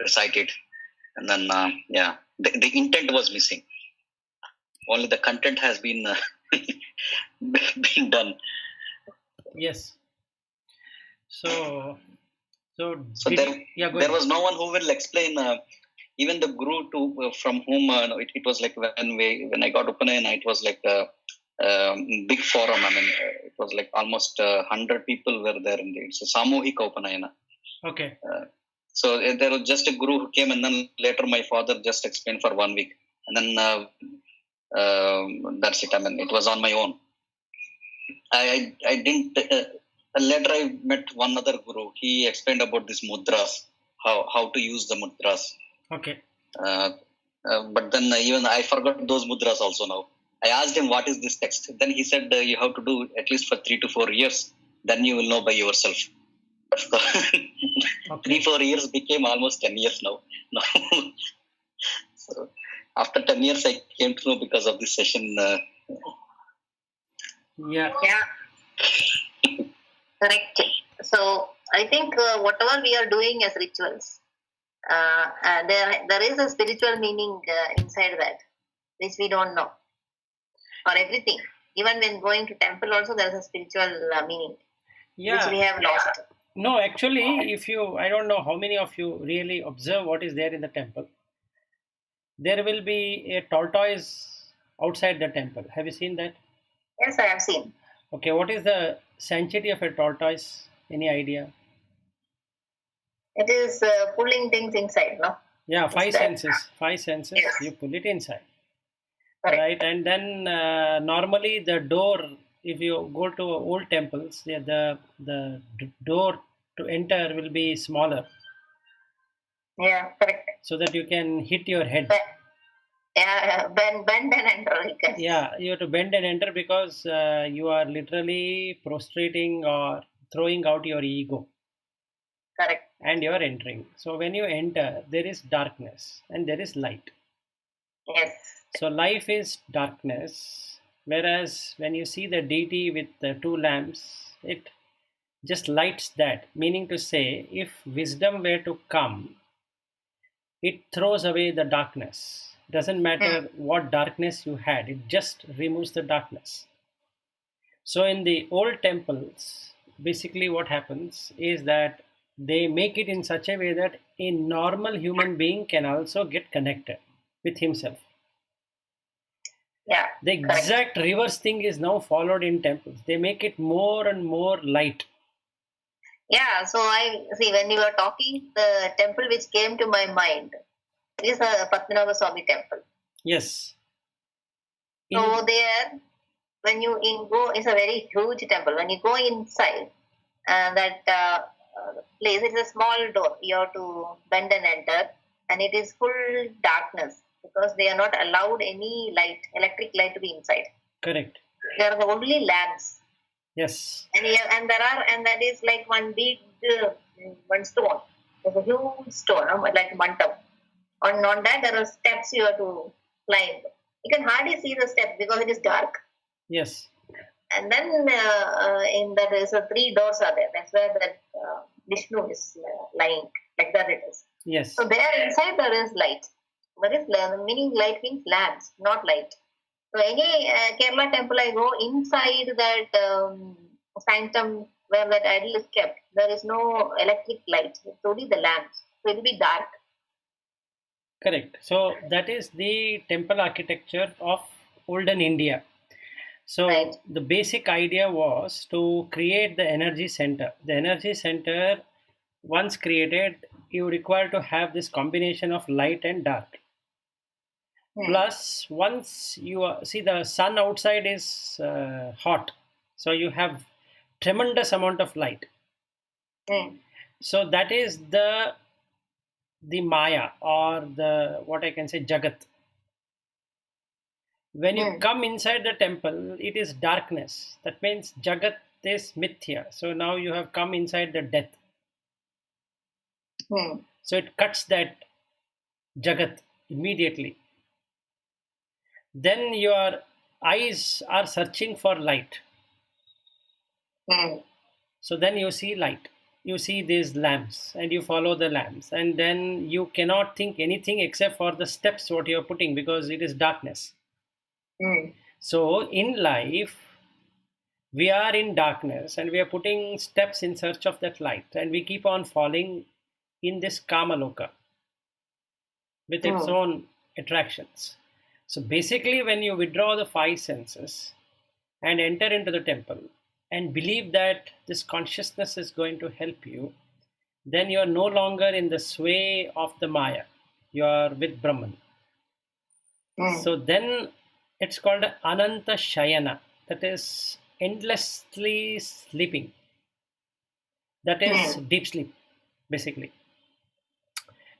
recite it, and then the intent was missing. Only the content has been been done. Yes. So there was no one who will explain. Even the guru from whom it was like when I got Upanayana, it was like a big forum. I mean, it was like almost 100 people were there. It's a Samohika Upanayana. Okay. So there was just a guru who came, and then later my father just explained for 1 week, and then that's it. I mean, it was on my own. I didn't. Later, I met one other guru. He explained about these mudras, how to use the mudras. Okay. But then even I forgot those mudras also now. I asked him, what is this text? Then he said, you have to do at least for 3 to 4 years. Then you will know by yourself. Okay. 3-4 years became almost 10 years now. So after 10 years, I came to know because of this session. Yeah. Correct. So I think whatever we are doing as rituals, there is a spiritual meaning inside that, which we don't know. For everything, even when going to temple, also there is a spiritual meaning, which we have lost. No, actually, I don't know how many of you really observe what is there in the temple. There will be a tortoise outside the temple. Have you seen that? Yes, I have seen. Okay, what is the sanctity of a tortoise? Any idea? It is pulling things inside, no? Yeah, five senses. Yes. You pull it inside. Correct. Right, and then normally the door, if you go to old temples, the door to enter will be smaller. Yeah, correct. So that you can hit your head. Bend and enter. Yeah, you have to bend and enter because you are literally prostrating or throwing out your ego. Correct. And you are entering. So when you enter, there is darkness and there is light. Yes. So life is darkness, whereas when you see the deity with the 2 lamps, it just lights that. Meaning to say, if wisdom were to come, it throws away the darkness. Doesn't matter what darkness you had, it just removes the darkness. So in the old temples, basically what happens is that they make it in such a way that a normal human being can also get connected with himself. Yeah. The exact reverse thing is now followed in temples. They make it more and more light. Yeah, so I see when you were talking, the temple which came to my mind is a Padmanabha Swami temple. Yes. So there, when you go, it's a very huge temple. When you go inside that place, it's a small door. You have to bend and enter, and it is full darkness because they are not allowed any light, electric light to be inside. Correct. There are only lamps. Yes. And that is like one big one stone. There's a huge stone, like mantam. On that there are steps you have to climb. You can hardly see the steps because it is dark. Yes. And then in that there is 3 doors are there. That's where that Vishnu is lying. Like that it is. Yes. So there inside there is light. Meaning light means lamps, not light. So any Kerala temple I go, inside that sanctum where that idol is kept, there is no electric light. It's only the lamps. So it will be dark. Correct. So that is the temple architecture of olden India. So the basic idea was to create the energy center. The energy center, once created, you require to have this combination of light and dark. Plus, once you see the sun outside is hot, so you have tremendous amount of light. So that is the Maya, or the what I can say Jagat. When you come inside the temple, it is darkness. That means Jagat is Mithya. So now you have come inside the death. So it cuts that Jagat immediately. Then your eyes are searching for light. So then you see light. you see these lamps and you follow the lamps, and then you cannot think anything except for the steps what you are putting, because it is darkness. So in life, we are in darkness and we are putting steps in search of that light, and we keep on falling in this Kamaloka with its own attractions. So basically, when you withdraw the five senses and enter into the temple and believe that this consciousness is going to help you, then you are no longer in the sway of the Maya. You are with Brahman. So then it's called Ananta Shayana, that is endlessly sleeping. That is deep sleep, basically.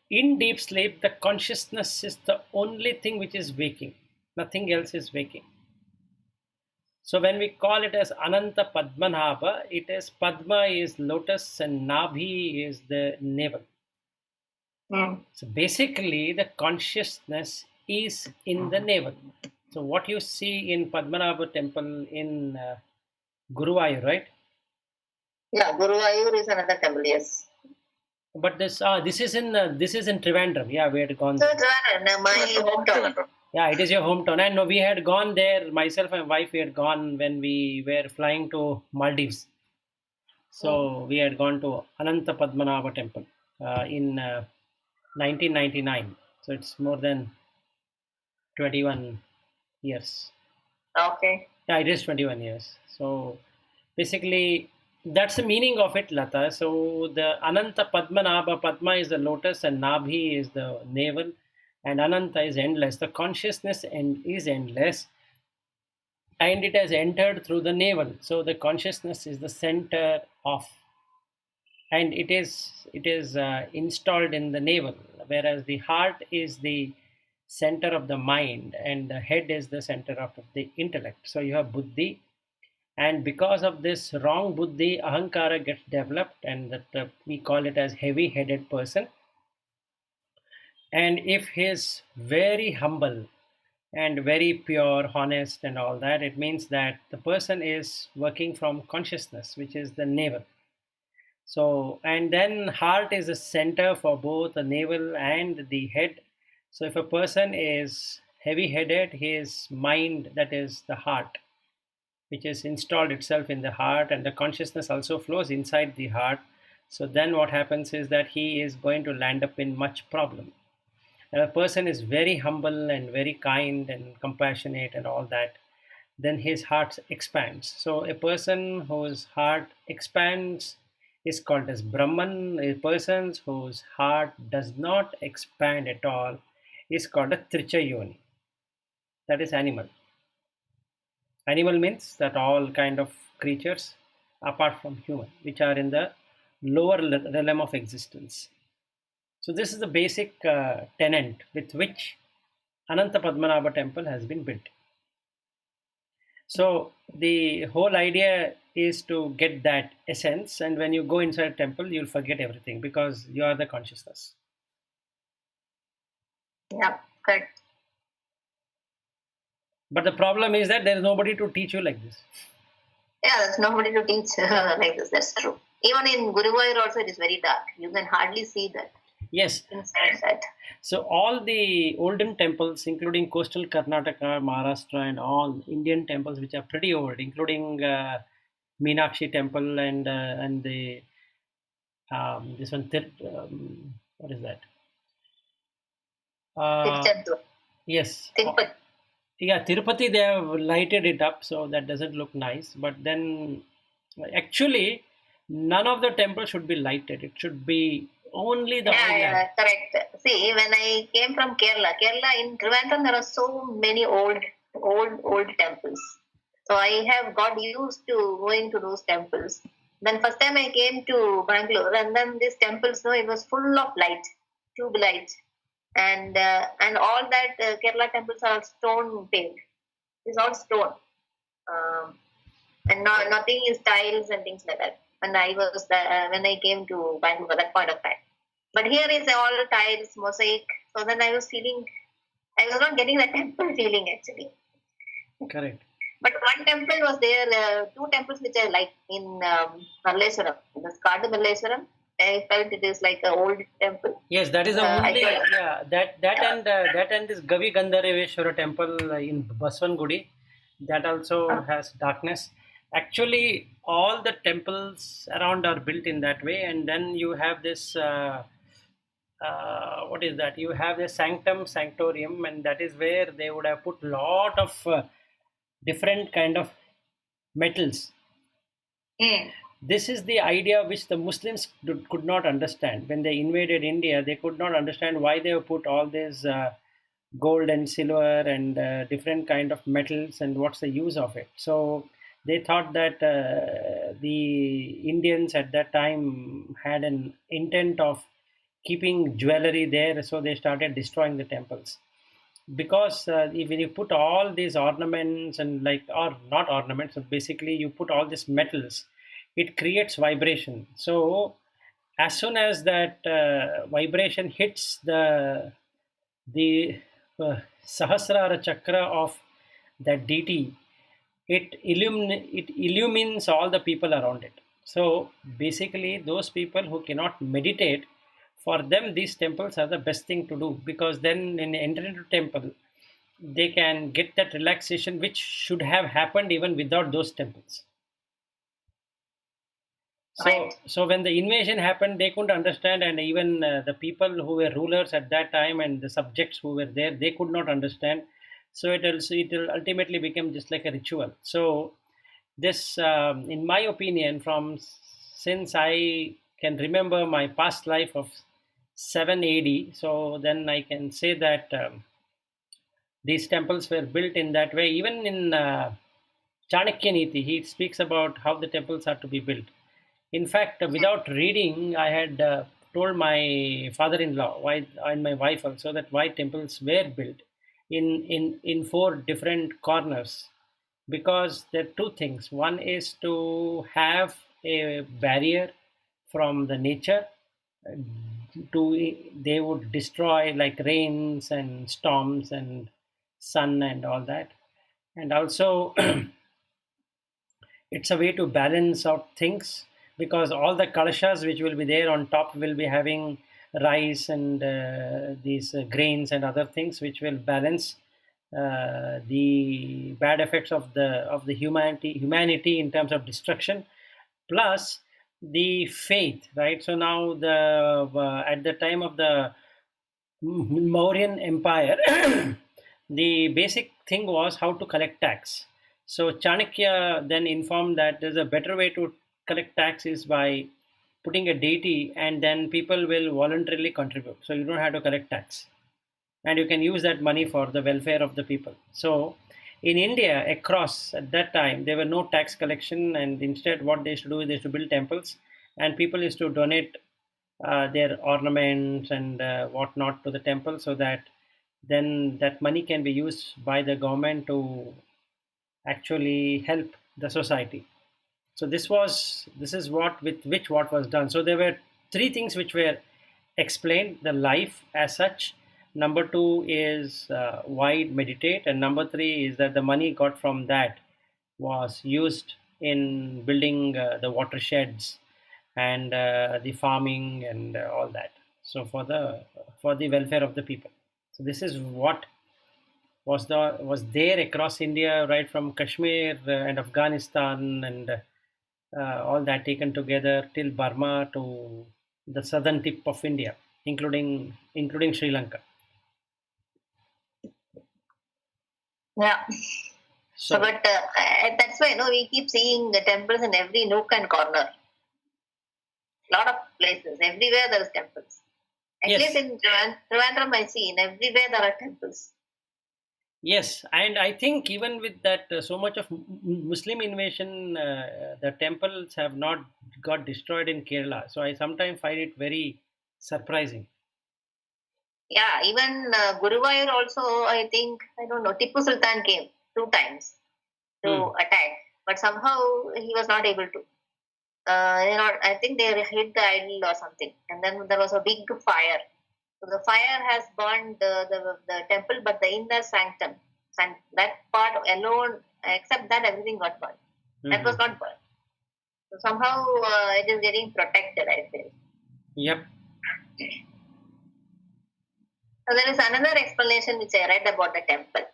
In deep sleep, the consciousness is the only thing which is waking. Nothing else is waking. So when we call it as Ananta Padmanabha, it is Padma is lotus and Nabhi is the navel. So basically, the consciousness is in the navel. So what you see in Padmanabha temple in Guruvayur, right? Yeah, Guruvayur is another temple, yes. But this is in Trivandrum. Yeah, we had gone. So Trivandrum, my hometown. Yeah, it is your hometown. And we had gone there, myself and wife, we had gone when we were flying to Maldives. So we had gone to Ananta Padmanabha temple in 1999. So it's more than 21 years. Okay. Yeah, it is 21 years. So basically, that's the meaning of it, Lata. So the Ananta Padmanabha, Padma is the lotus and Nabhi is the navel, and Ananta is endless. The consciousness is endless, and it has entered through the navel. So the consciousness is the center of, and it is installed in the navel, whereas the heart is the center of the mind and the head is the center of the intellect. So you have buddhi, and because of this wrong buddhi, ahankara gets developed, and that we call it as heavy-headed person. And if he is very humble and very pure, honest and all that, it means that the person is working from consciousness, which is the navel. So, and then heart is a center for both the navel and the head. So if a person is heavy-headed, his mind, that is the heart, which is installed itself in the heart, and the consciousness also flows inside the heart. So then what happens is that he is going to land up in much problem. And a person is very humble and very kind and compassionate and all that, then his heart expands. So a person whose heart expands is called as Brahman. A person whose heart does not expand at all is called a Tricha Yoni. That is animal. Animal means that all kind of creatures apart from human, which are in the lower realm of existence. So this is the basic tenet with which Ananta Padmanabha temple has been built. So the whole idea is to get that essence, and when you go inside a temple, you'll forget everything because you are the consciousness. Yeah, correct. But the problem is that there is nobody to teach you like this. Yeah, there's nobody to teach like this. That's true. Even in Guruvayur also, it is very dark. You can hardly see that. Yes. Inside that. So all the olden temples, including coastal Karnataka, Maharashtra, and all Indian temples, which are pretty old, including Meenakshi temple and the this one, what is that? Yes. Tirupati. Yeah, Tirupati, they have lighted it up, so that doesn't look nice. But then, actually, none of the temples should be lighted. It should be only the yeah, correct. See, when I came from Kerala in Trivandrum, there are so many old temples. So I have got used to going to those temples. Then first time I came to Bangalore, and then these temples, it was full of light, tube light. And all that Kerala temples are stone paved. It's all stone, and nothing is tiles and things like that. And I was when I came to Bangalore at that point of time. But here is all tiles, mosaic. So then I was not getting that temple feeling actually. Correct. But one temple was there, two temples which I like in Malleswaram. The Skadu Malleswaram, I felt it is like an old temple. Yes, that is the only, I that and this Gavi Gandhareveshwara temple in Baswangudi, that also has darkness. Actually, all the temples around are built in that way, and then you have this. What is that? You have the sanctum sanctorium, and that is where they would have put lot of different kind of metals. This is the idea which the Muslims could not understand when they invaded India. They could not understand why they have put all this gold and silver and different kind of metals, and what's the use of it. So they thought that the Indians at that time had an intent of keeping jewelry there, so they started destroying the temples. Because when you put all these ornaments and or not ornaments, so basically you put all these metals, it creates vibration. So as soon as that vibration hits the Sahasrara chakra of that deity, it illumines all the people around it. So basically, those people who cannot meditate, for them these temples are the best thing to do, because then when they enter into temple, they can get that relaxation which should have happened even without those temples. So when the invasion happened, they couldn't understand, and even the people who were rulers at that time and the subjects who were there, they could not understand. So it will ultimately become just like a ritual. So this, in my opinion, since I can remember my past life of 7 AD, so then I can say that these temples were built in that way. Even in Chanakya Niti, he speaks about how the temples are to be built. In fact, without reading, I had told my father-in-law and my wife also that why temples were built in 4 different corners. Because there are 2 things. One is to have a barrier from the nature. They would destroy like rains and storms and sun and all that. And also it's a way to balance out things, because all the kalashas which will be there on top will be having rice and these grains and other things which will balance the bad effects of the humanity in terms of destruction, plus the faith, right? So now at the time of the Mauryan Empire, the basic thing was how to collect tax. So Chanakya then informed that there's a better way to collect tax is by putting a deity, and then people will voluntarily contribute. So you don't have to collect tax, and you can use that money for the welfare of the people. So in India, across at that time, there were no tax collection, and instead what they used to do is they used to build temples, and people used to donate their ornaments and whatnot to the temple, so that then that money can be used by the government to actually help the society. So this is what was done. So there were 3 things which were explained: the life as such. Number 2 is why meditate, and number 3 is that the money got from that was used in building the watersheds and the farming and all that. So for the welfare of the people. So this is what was there across India, right from Kashmir and Afghanistan and all that taken together till Burma to the southern tip of India, including Sri Lanka. Yeah. So but that's why we keep seeing the temples in every nook and corner. Lot of places, everywhere there is temples. At Yes. least in Trivandrum, I see in everywhere there are temples. Yes, and I think even with that so much of Muslim invasion, the temples have not got destroyed in Kerala. So I sometimes find it very surprising. Yeah, even Guruvayur also, I think, I don't know, Tipu Sultan came 2 times to attack, but somehow he was not able to. I think they hit the idol or something, and then there was a big fire. So the fire has burned the temple, but the inner sanctum, that part alone except that everything got burned. That was not burned. So somehow it is getting protected, I feel. Yep. So there is another explanation which I read about the temple.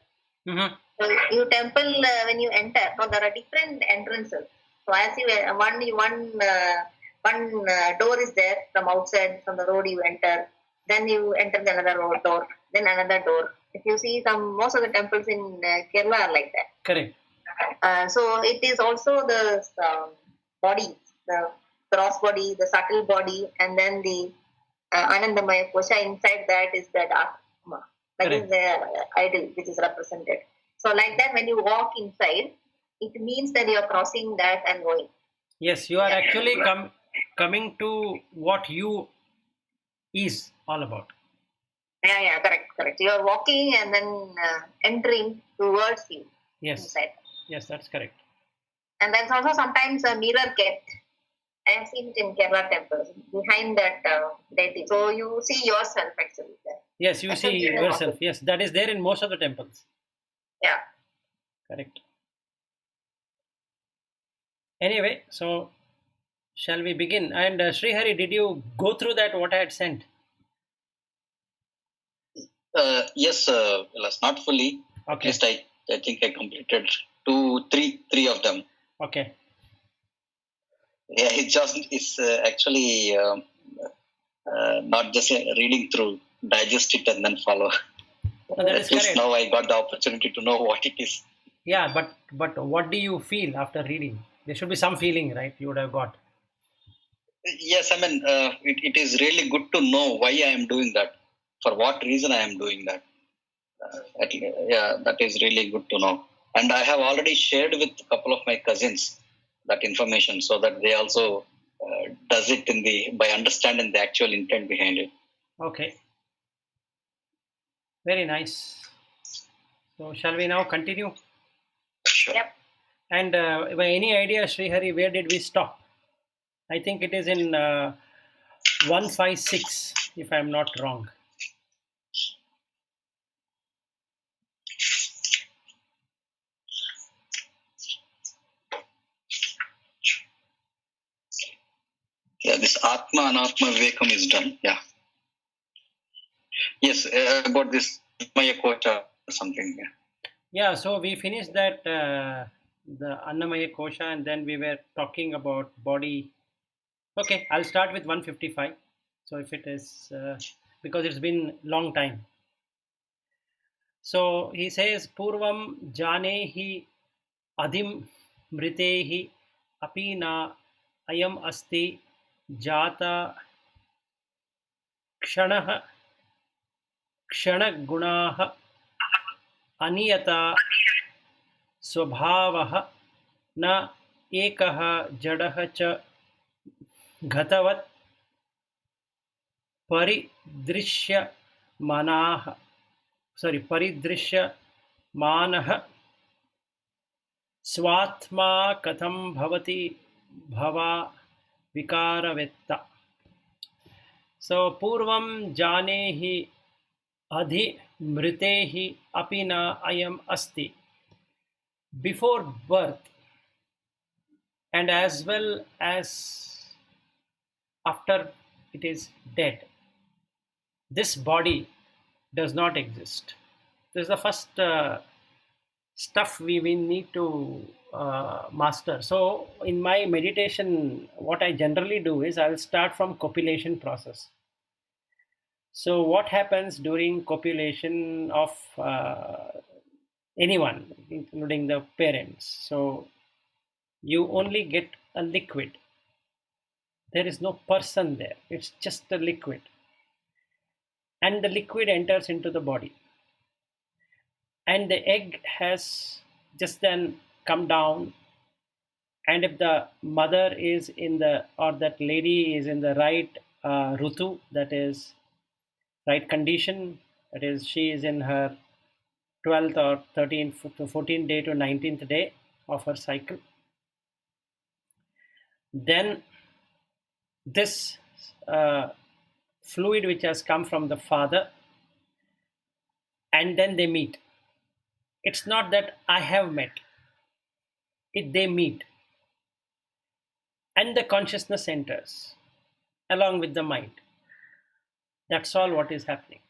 So you temple when you enter. So there are different entrances. So as you one door is there from outside, from the road you enter. Then you enter another door. Then another door. If you see most of the temples in Kerala are like that. Correct. So it is also the body, the gross body, the subtle body, and then the Anandamaya Kosha. Inside that is that Atma. That is the idol which is represented. So like that, when you walk inside, it means that you are crossing that and going. Yes, you are actually coming to what you is all about. Yeah, correct. You are walking and then entering towards you. Yes. Inside. Yes, that's correct. And there's also sometimes a mirror kept. I have seen it in Kerala temples behind that deity. So you see yourself actually there. Yes, you see yourself. Yes, that is there in most of the temples. Yeah. Correct. Anyway, so shall we begin? And Srihari, did you go through that what I had sent? Yes, not fully. Okay. At least I think I completed three of them. Okay. Yeah, it's actually not just reading through, digest it and then follow. No, that is At least correct. now I got the opportunity to know what it is. Yeah, but what do you feel after reading? There should be some feeling, right? You would have got. Yes, I mean, it is really good to know why I am doing that, for what reason I am doing that. That is really good to know. And I have already shared with a couple of my cousins that information, so that they also does it by understanding the actual intent behind it. Okay. Very nice. So shall we now continue? Sure. Yep. And by any idea, Srihari, where did we stop? I think it is in 156, if I am not wrong. Yeah, this Atma Anatma Vivekam is done. Yeah. Yes, about this Maya Kosha or something. Yeah, so we finished that the Annamaya Kosha, and then we were talking about body. Okay, I'll start with 155. So if it is because it's been long time. So he says Purvam Janehi Adim Mritehi Apina Ayam Asti Jata Kshanah Kshanaguna Aniyata Swabhavah Na Ekah Jadah Cha Ghatavat Paridrishya Manah Paridrishya Manah Swatma Katham Bhavati Bhava Vikaravetta. So Purvam Janehi Adhi Mritehi Apina Ayam Asti. Before birth and as well as after it is dead, this body does not exist. This is the first stuff we need to master. So in my meditation, what I generally do is I'll start from copulation process. So what happens during copulation of anyone, including the parents? So you only get a liquid. There is no person there. It's just a liquid. And the liquid enters into the body. And the egg has just then come down. And if the mother is or that lady is in the right rutu, that is right condition, that is she is in her 12th or 13th to 14th day to 19th day of her cycle, then this fluid which has come from the father, and then they meet. It's not that I have met. they meet, and the consciousness enters along with the mind. That's all what is happening.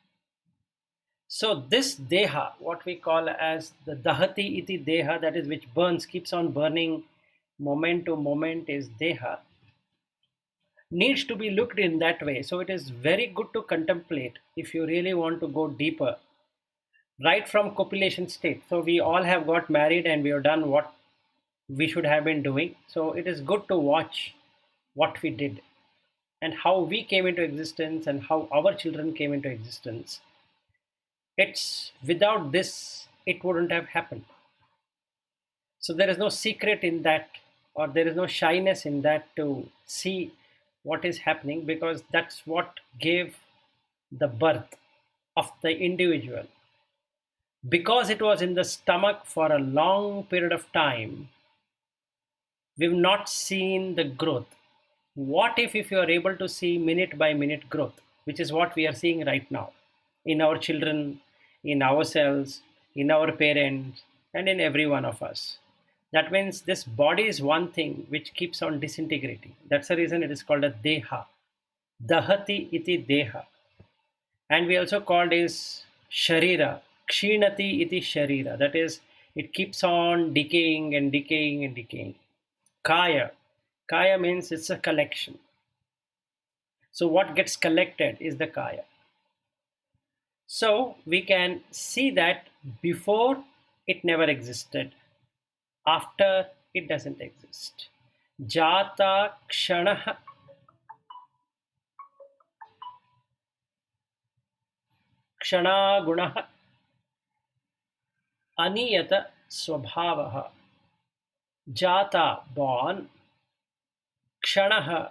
So this deha, what we call as the dahati iti deha, that is which burns, keeps on burning moment to moment, is deha, needs to be looked in that way. So it is very good to contemplate if you really want to go deeper, right from copulation state. So we all have got married and we have done what we should have been doing. So it is good to watch what we did and how we came into existence and how our children came into existence. It's without this, it wouldn't have happened. So there is no secret in that, or there is no shyness in that to see what is happening, because that's what gave the birth of the individual. Because it was in the stomach for a long period of time, we've not seen the growth. What if you are able to see minute by minute growth, which is what we are seeing right now in our children, in ourselves, in our parents, and in every one of us? That means this body is one thing which keeps on disintegrating. That's the reason it is called a deha. Dahati iti deha. And we also called is sharira. Kshinati iti sharira. That is, it keeps on decaying and decaying and decaying. Kaya. Kaya means it's a collection. So what gets collected is the kaya. So we can see that before it never existed, after it doesn't exist. Jata kshanah kshana gunah aniyata swabhavaha. Jata, born. Kshanaha,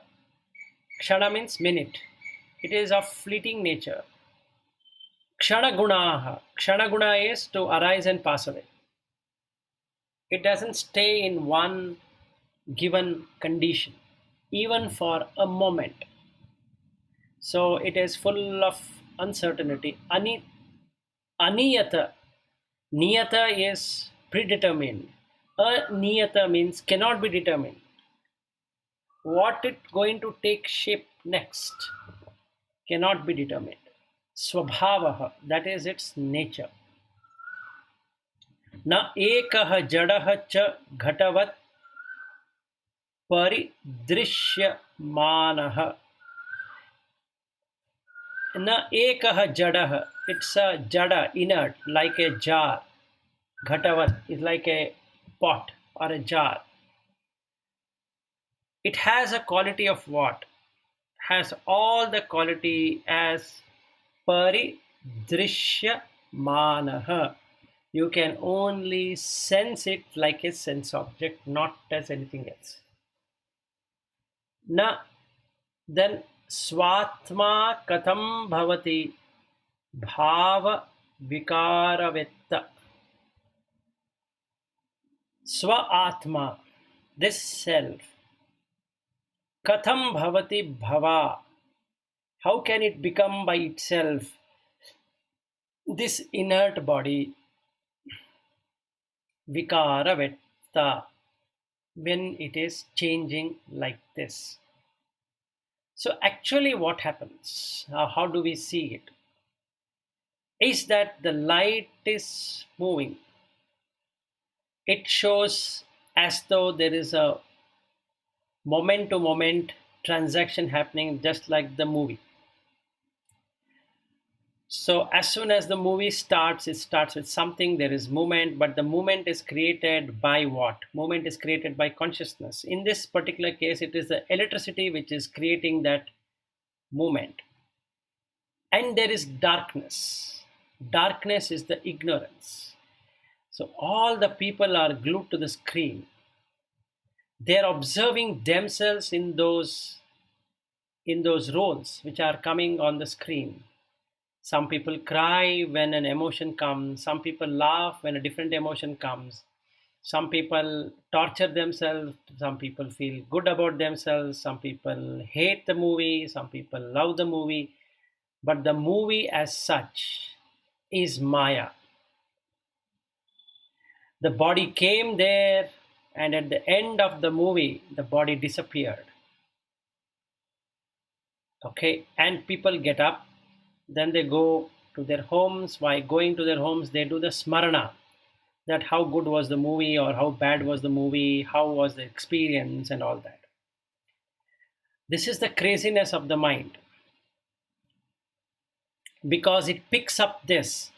kshana means minute. It is of fleeting nature. Kshana gunaha, kshana guna is to arise and pass away. It doesn't stay in one given condition, even for a moment. So it is full of uncertainty. Aniyata, niyata is predetermined. Aniyata means cannot be determined. What it going to take shape next cannot be determined. Swabhavaha, that is its nature. Na ekah jadaha cha ghatavat paridrishyamanaha. Na ekah jadaha, it's a jada, inert, like a jar. Ghatavat is like a pot or a jar. It has a quality of what? Has all the quality as paridrishyamanaha. You can only sense it like a sense object, not as anything else. Na, then swatma katham bhavati bhava vikaravetta. Swa atma, this self. Katham bhavati bhava. How can it become by itself? This inert body. Vikaravetta, when it is changing like this. So actually what happens, how do we see it, is that the light is moving. It shows as though there is a moment to moment transaction happening, just like the movie. So as soon as the movie starts, it starts with something, there is movement, but the movement is created by what? Movement is created by consciousness. In this particular case, it is the electricity which is creating that movement. And there is darkness. Darkness is the ignorance. So all the people are glued to the screen. They are observing themselves in those roles which are coming on the screen. Some people cry when an emotion comes. Some people laugh when a different emotion comes. Some people torture themselves. Some people feel good about themselves. Some people hate the movie. Some people love the movie. But the movie as such is Maya. The body came there and at the end of the movie, the body disappeared. Okay, and people get up, then they go to their homes. While going to their homes, they do the smarana, that how good was the movie or how bad was the movie, how was the experience and all that. This is the craziness of the mind, because it picks up this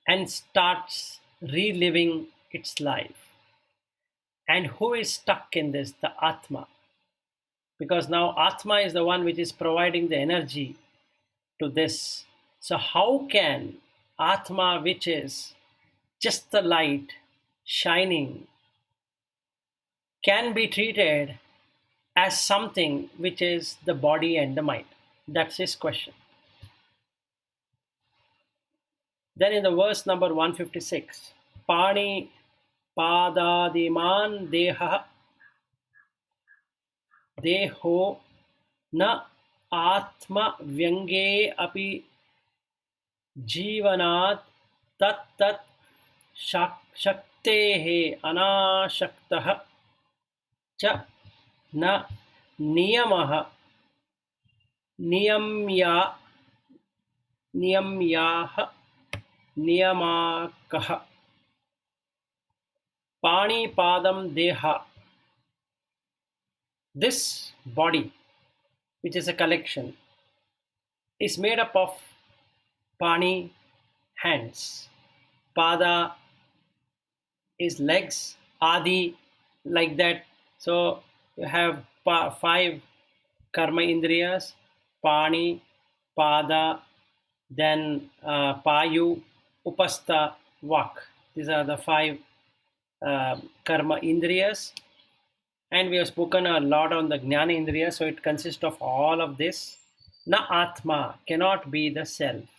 and starts reliving its life. And who is stuck in this? The Atma. Because now Atma is the one which is providing the energy to this. So how can Atma, which is just the light shining, can be treated as something which is the body and the mind? That's his question. Then in the verse number 156, Pani Padadiman Deha Deho Na Atma Vyange Api Jivanat Tat Tat Shaktehe Anashaktah Cha Na Niyamaha Niyamya Niyamyaha Niyamakaha Pani Padam Deha. This body, which is a collection, is made up of Pani, hands, Pada is legs, Adi, like that. So you have 5 karma indriyas, Pani, Pada, then Payu, Upasta, Vak. These are the 5 karma indriyas. And we have spoken a lot on the Jnana Indriya, so it consists of all of this. Na Atma, cannot be the self.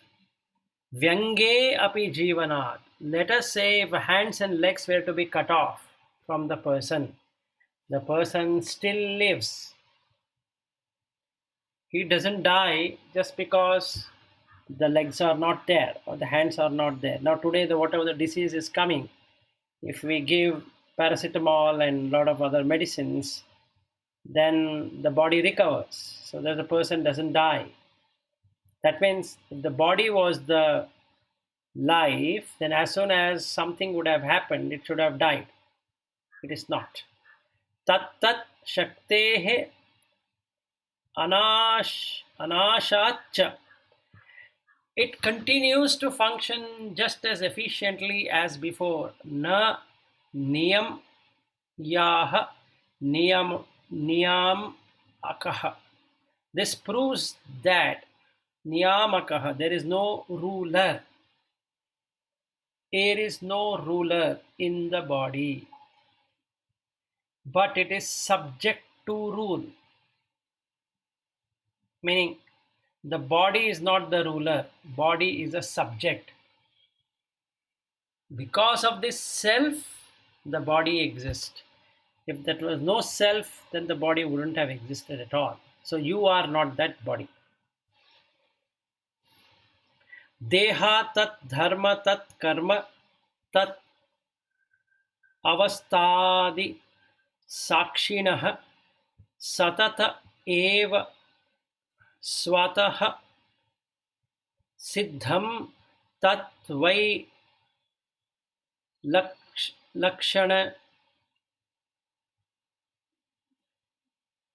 Vyange api jivanat. Let us say if hands and legs were to be cut off from the person still lives. He doesn't die just because the legs are not there or the hands are not there. Now today, whatever the disease is coming, if we give paracetamol and a lot of other medicines, then the body recovers, so that the person doesn't die. That means if the body was the life, then as soon as something would have happened, it should have died. It is not. Tat tat shaktehe anashatcha. It continues to function just as efficiently as before. Na niyam yaha niyam akaha. This proves that niyamakaha, there is no ruler. There is no ruler in the body, but it is subject to rule. Meaning, the body is not the ruler, body is a subject. Because of this self, the body exists. If there was no self, then the body wouldn't have existed at all. So you are not that body. Deha tat dharma tat karma tat avastadi sakshinah satata eva swatah siddham tat vai lakshana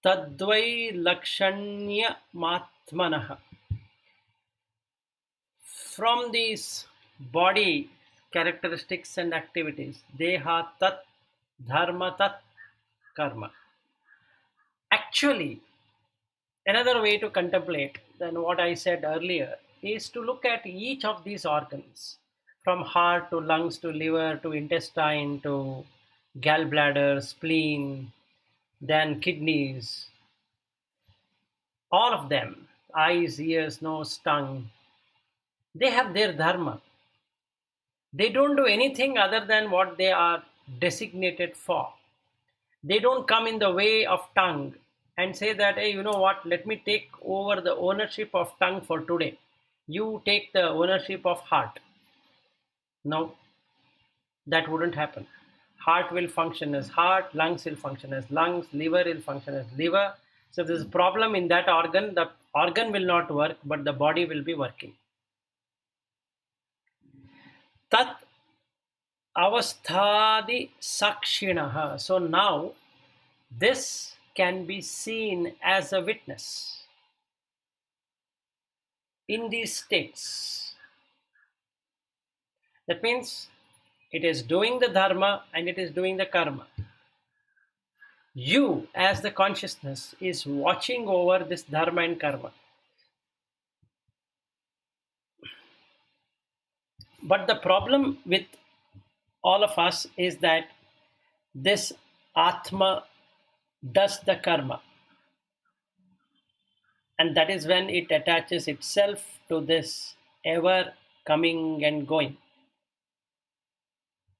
tadvai lakshanya matmanah. From these body characteristics and activities, deha tat dharma tat karma. Actually, another way to contemplate than what I said earlier is to look at each of these organs, from heart to lungs to liver to intestine to gallbladder, spleen, then kidneys. All of them, eyes, ears, nose, tongue, they have their dharma. They don't do anything other than what they are designated for. They don't come in the way of tongue and say that, hey, you know what, let me take over the ownership of tongue for today. You take the ownership of heart. No, that wouldn't happen. Heart will function as heart, lungs will function as lungs, liver will function as liver. So if there's a problem in that organ, the organ will not work, but the body will be working. Tat avasthadi sakshinaha. So now this can be seen as a witness in these states. That means it is doing the dharma and it is doing the karma. You, as the consciousness, is watching over this dharma and karma. But the problem with all of us is that this Atma does the karma. And that is when it attaches itself to this ever coming and going.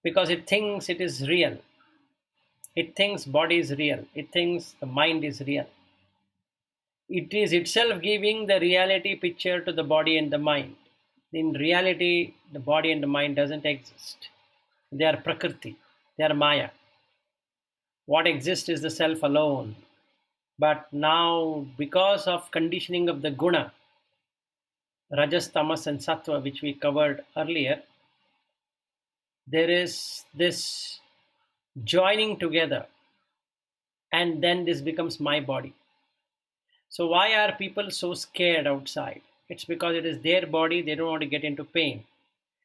Because it thinks it is real. It thinks body is real. It thinks the mind is real. It is itself giving the reality picture to the body and the mind. In reality, the body and the mind doesn't exist. They are prakriti. They are maya. What exists is the self alone. But now, because of conditioning of the guna, rajas, tamas and sattva, which we covered earlier, there is this joining together, and then this becomes my body. So why are people so scared outside? It's because it is their body, they don't want to get into pain.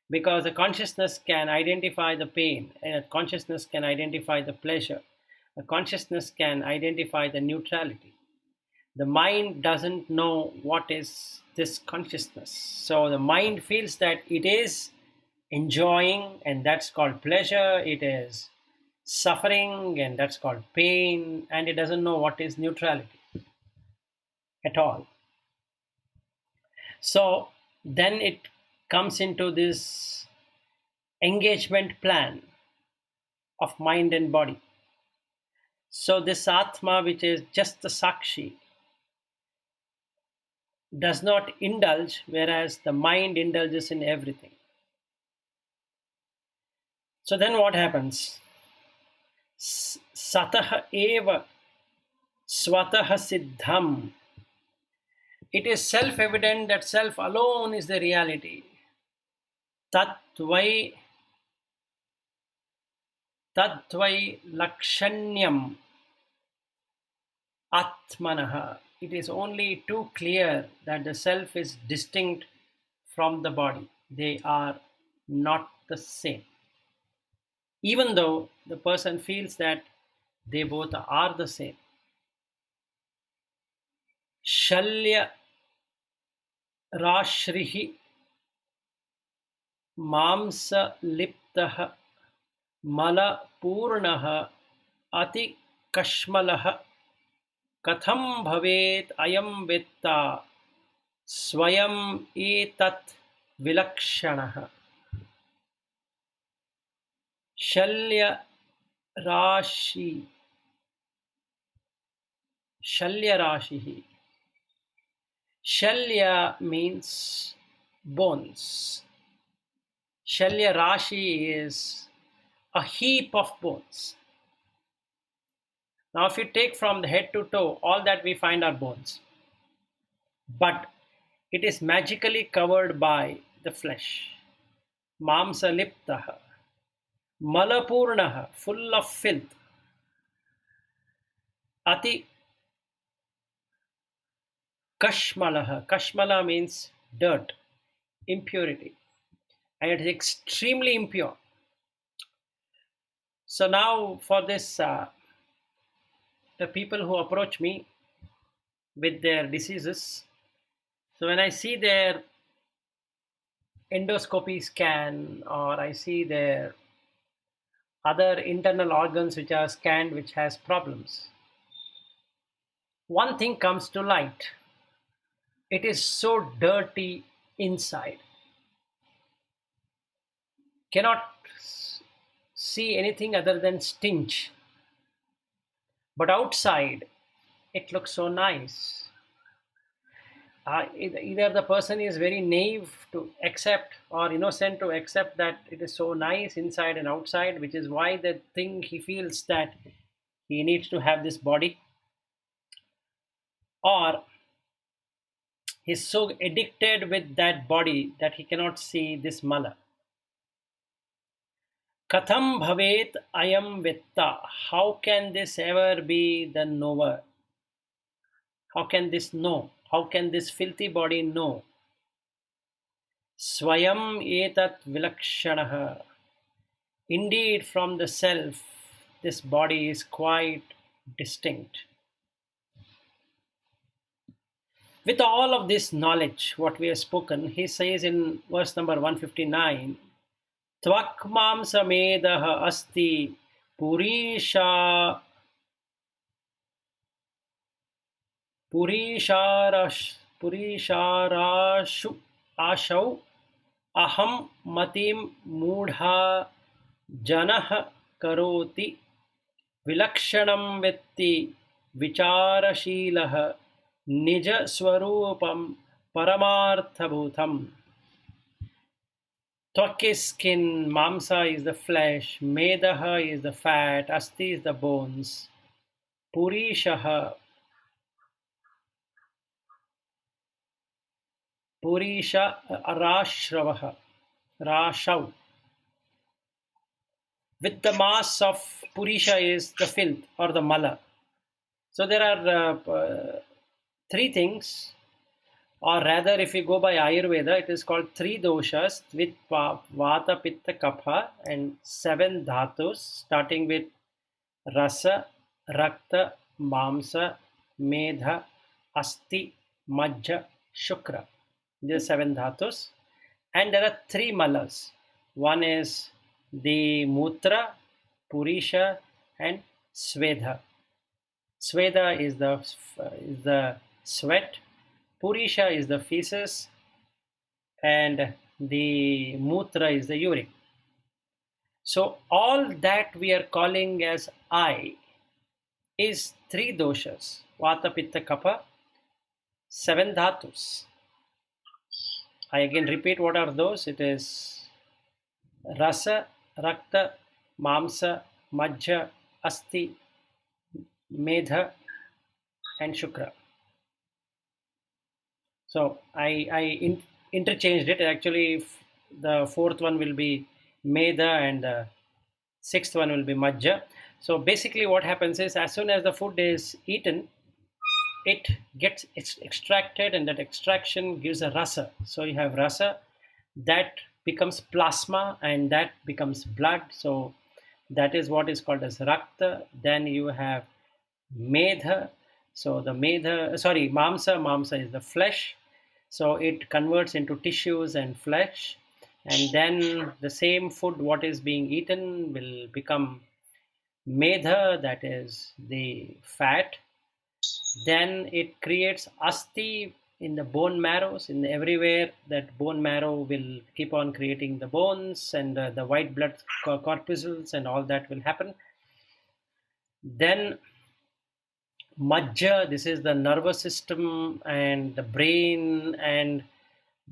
Because the consciousness can identify the pain, and a consciousness can identify the pleasure. A consciousness can identify the neutrality. The mind doesn't know what is this consciousness. So the mind feels that it is enjoying, and that's called pleasure. It is suffering, and that's called pain, and it doesn't know what is neutrality at all. So then it comes into this engagement plan of mind and body. So this Atma, which is just the Sakshi, does not indulge, whereas the mind indulges in everything. So then what happens? Satah eva swatah siddham. It is self-evident that self alone is the reality. Tatvai lakshanyam atmanaha. It is only too clear that the self is distinct from the body. They are not the same. Even though the person feels that they both are the same. Shalya rashrihi mamsa liptah mala purnah ati kashmalah katham bhavet ayam vetta swayam etat vilakshanah. Shalya rashihi. Shalya means bones. Shalya Rashi is a heap of bones. Now if you take from the head to toe, all that we find are bones. But it is magically covered by the flesh. Mamsa liptaha. Malapurnaha, full of filth. Ati kashmalaha. Kashmala means dirt, impurity. And it is extremely impure. So now for this, the people who approach me with their diseases, so when I see their endoscopy scan, or I see their other internal organs which are scanned, which has problems, one thing comes to light. It is so dirty inside. Cannot see anything other than stench. But outside, it looks so nice. either the person is very naive to accept or innocent to accept that it is so nice inside and outside, which is why the thing he feels that he needs to have this body, or he's so addicted with that body that he cannot see this mala. Katham bhavet ayam vitta. How can this ever be the knower? How can this know? How can this filthy body know? Swayam etat vilakshanaha. Indeed, from the self, this body is quite distinct. With all of this knowledge, what we have spoken, he says in verse number 159, Tvak mamsamedah asti purisha purisharashu ashau aham matim mudha janah karoti vilakshanam vetti vicharashilah nija swarupam paramarthabhutam. Tvak is skin, mamsa is the flesh, medaha is the fat, asti is the bones, purisha arashravaha, rashav. With the mass of purisha is the filth or the mala. So there are three things, or rather if we go by Ayurveda, it is called three doshas with Vata, Pitta, Kapha and 7 dhatus, starting with Rasa, Rakta, Mamsa, Medha, Asti, Majja, Shukra. These are 7 dhatus. And there are 3 malas. One is the Mutra, Purisha and Swedha. Swedha is the sweat, Purisha is the feces, and the Mutra is the urine. So all that we are calling as I is 3 doshas, Vata, Pitta, Kapha, 7 dhatus. I again repeat what are those. It is Rasa, Rakta, Mamsa, Majja, Asti, Medha and Shukra. So I interchanged it. Actually, the 4th one will be Medha and the 6th one will be Majja. So basically what happens is, as soon as the food is eaten, it gets extracted, and that extraction gives a rasa. So you have rasa, that becomes plasma, and that becomes blood. So that is what is called as rakta. Then you have medha. So the mamsa is the flesh. So it converts into tissues and flesh. And then the same food, what is being eaten, will become medha, that is the fat. Then it creates asti in the bone marrows, in everywhere. That bone marrow will keep on creating the bones and the white blood corpuscles, and all that will happen. Then majja, this is the nervous system and the brain and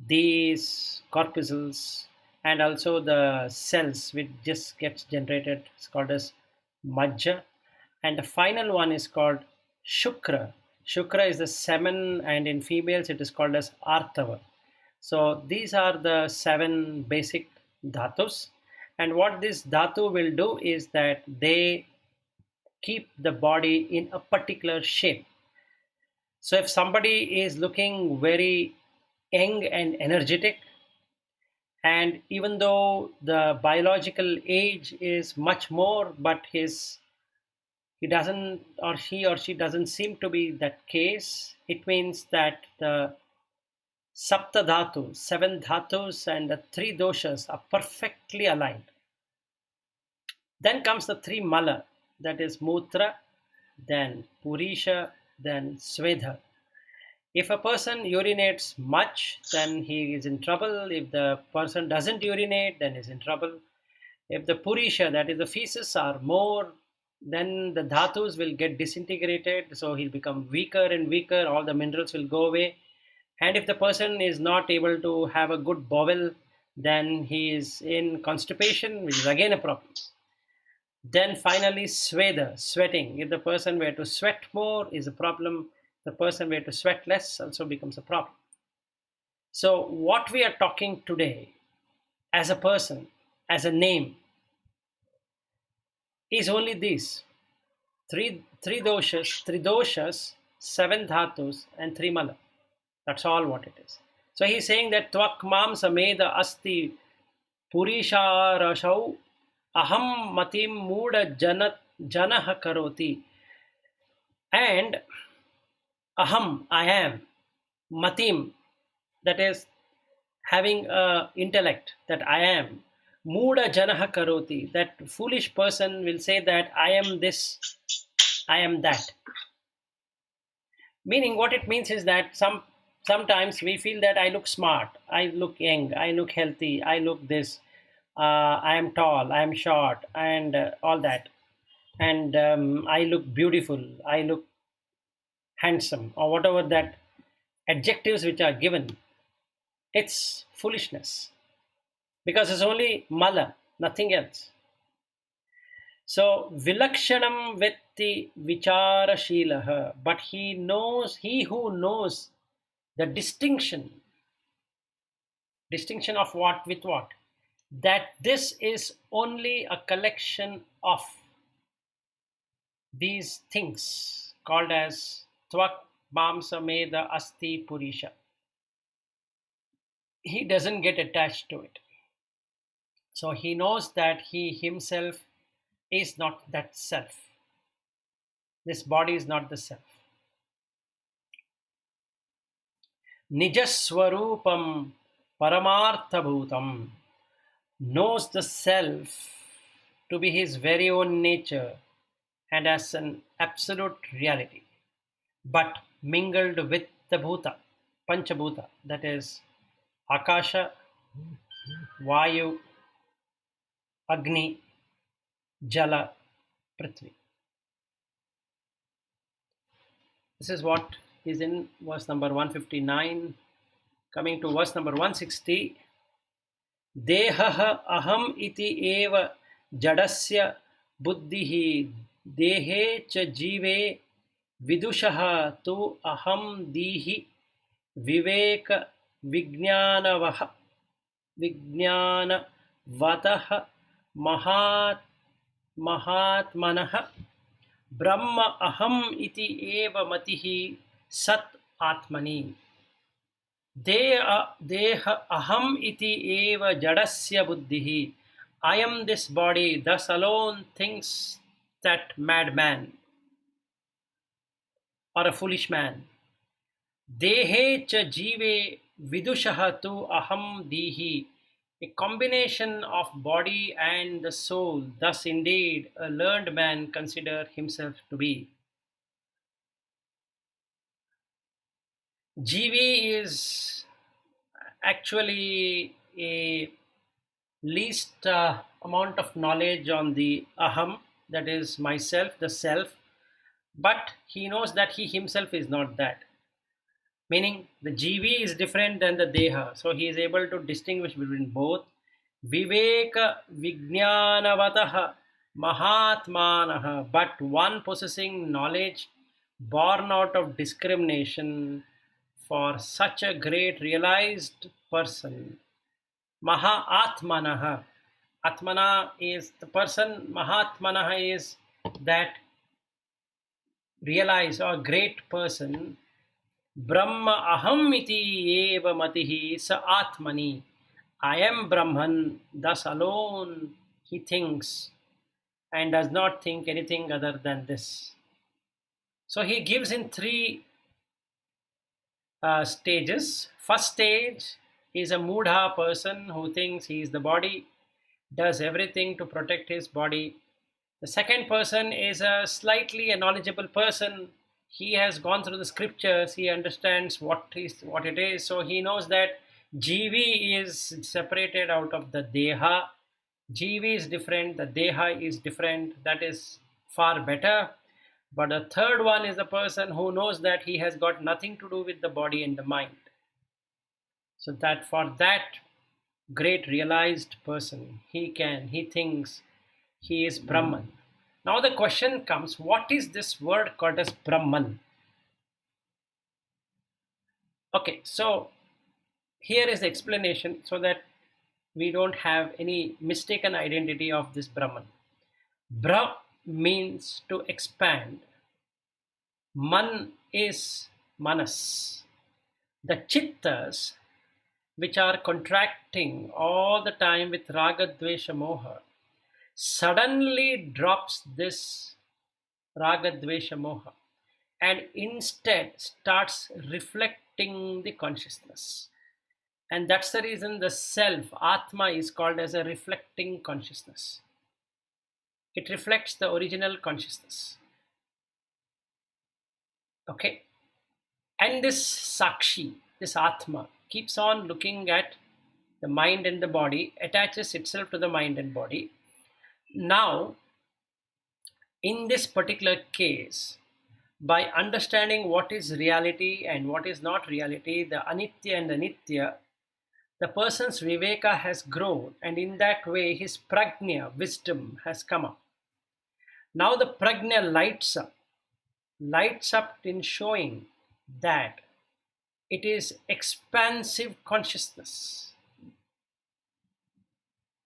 these corpuscles, and also the cells which just gets generated. It's called as majja. And the final one is called shukra. Shukra is the semen, and in females it is called as artava. So these are the 7 basic dhatus, and what this dhatu will do is that they keep the body in a particular shape. So if somebody is looking very young and energetic, and even though the biological age is much more, but he doesn't, or he or she doesn't seem to be that case, it means that the sapta dhatu, 7 dhatus and the 3 doshas are perfectly aligned. Then comes the 3 mala, that is mutra, then purisha, then swedha. If a person urinates much, then he is in trouble. If the person doesn't urinate, then he's in trouble. If the purisha, that is the feces, are more, then the dhatus will get disintegrated, so he'll become weaker and weaker, all the minerals will go away, And if the person is not able to have a good bowel, then he is in constipation, which is again a problem. Then finally, sweda, sweating. If the person were to sweat more, is a problem. The person were to sweat less, also becomes a problem. So, what we are talking today as a person, as a name, is only these three doshas, seven dhatus, and three mala. That's all what it is. So he's saying that tvak mam sameda asti purisharashau aham matim muda janah karoti. And aham, I am, matim, that is having a intellect, that I am, muda janah karoti, that foolish person will say that I am this, I am that. Meaning what it means is that sometimes we feel that I look smart, I look young, I look healthy, I look this, I am tall, I am short, and all that. And I look beautiful, I look handsome, or whatever that adjectives which are given. It's foolishness. Because it's only mala, nothing else. So, vilakshanam vetti vicharashilaha, but he who knows the distinction of what with what, that this is only a collection of these things called as tvak mamsa meda asti purisha. He doesn't get attached to it. So he knows that he himself is not that self. This body is not the self. Nijaswarupam paramarthabhutam, knows the self to be his very own nature and as an absolute reality, but mingled with the bhuta, panchabhuta, that is akasha, vayu, agni, jala, prithvi. This is what is in verse number 159. Coming to verse number 160. Dehaha aham iti eva jadasya buddhihi dehe cha jive vidushaha tu aham dihi viveka vijnanavaha vijnanavatah mahatmanah brahma aham iti eva matihi sat atmani. Deha aham iti eva jadasya buddhihi. I am this body, thus alone thinks that madman or a foolish man. Dehe cha jive vidushaha tu aham dihi. A combination of body and the soul, thus indeed a learned man consider himself to be. Jivi is actually a least amount of knowledge on the aham, that is myself, the self, but he knows that he himself is not that. Meaning the jivi is different than the deha, so he is able to distinguish between both. Viveka vijnanavatah mahatmanah, but one possessing knowledge born out of discrimination, for such a great realized person. Mahatmanah. Atmana is the person, Mahatmanah is that realized or great person. Brahma aham iti eva matihi sa atmani. I am Brahman, thus alone he thinks and does not think anything other than this. So he gives in three stages. First stage is a mudha person who thinks he is the body, does everything to protect his body. The second person is a slightly knowledgeable person. He has gone through the scriptures, he understands what it is, so he knows that jivi is separated out of the deha. Jivi is different, the deha is different, that is far better. But the third one is the person who knows that he has got nothing to do with the body and the mind. So that for that great realized person, he thinks he is Brahman. Now the question comes, what is this word called as Brahman? Okay, so here is the explanation so that we don't have any mistaken identity of this Brahman. Bra means to expand. Man is manas. The chittas which are contracting all the time with raga, dvesha, moha, suddenly drops this raga, dvesha, moha, and instead starts reflecting the consciousness. And that's the reason the self, Atma, is called as a reflecting consciousness. It reflects the original consciousness. Okay. And this Sakshi, this Atma, keeps on looking at the mind and the body, attaches itself to the mind and body. Now, in this particular case, by understanding what is reality and what is not reality, the Anitya and the Nitya, the person's Viveka has grown, and in that way his Prajna, wisdom, has come up. Now the Prajna lights up in showing that it is expansive consciousness.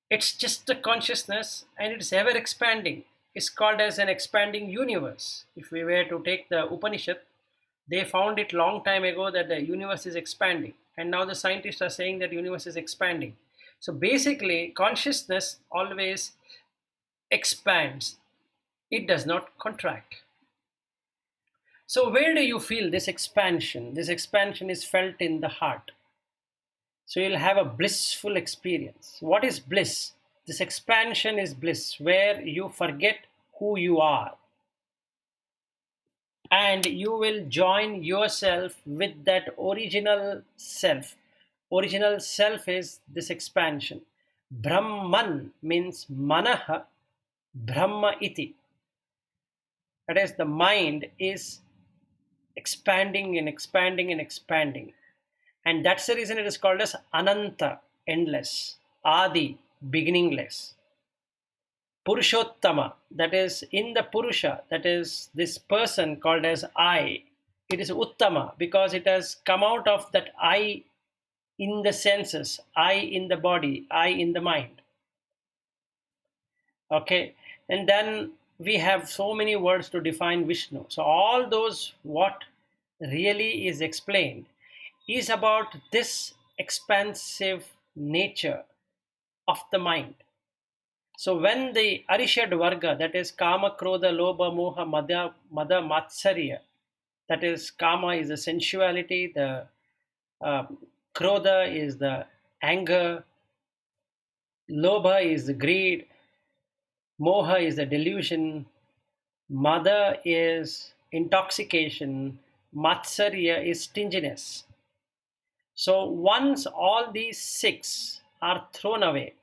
It's just a consciousness and it's ever expanding. It's called as an expanding universe. If we were to take the Upanishad, they found it long time ago that the universe is expanding. And now the scientists are saying that universe is expanding. So basically, consciousness always expands. It does not contract. So where do you feel this expansion? This expansion is felt in the heart. So you'll have a blissful experience. What is bliss? This expansion is bliss, where you forget who you are. And you will join yourself with that original self. Original self is this expansion. Brahman means manaha, Brahma iti. That is, the mind is expanding and expanding and expanding. And that's the reason it is called as Ananta, endless, Adi, beginningless. Purushottama, that is in the Purusha, that is this person called as I. It is Uttama because it has come out of that I in the senses, I in the body, I in the mind. Okay, and then we have so many words to define Vishnu. So all those, what really is explained is about this expansive nature of the mind. So when the Arishad Varga, that is Kama, Krodha, Lobha, Moha, Mada, Matsarya, that is Kama is the sensuality, the Krodha is the anger, Lobha is the greed, Moha is the delusion, Mada is intoxication, Matsarya is stinginess. So once all these six are thrown away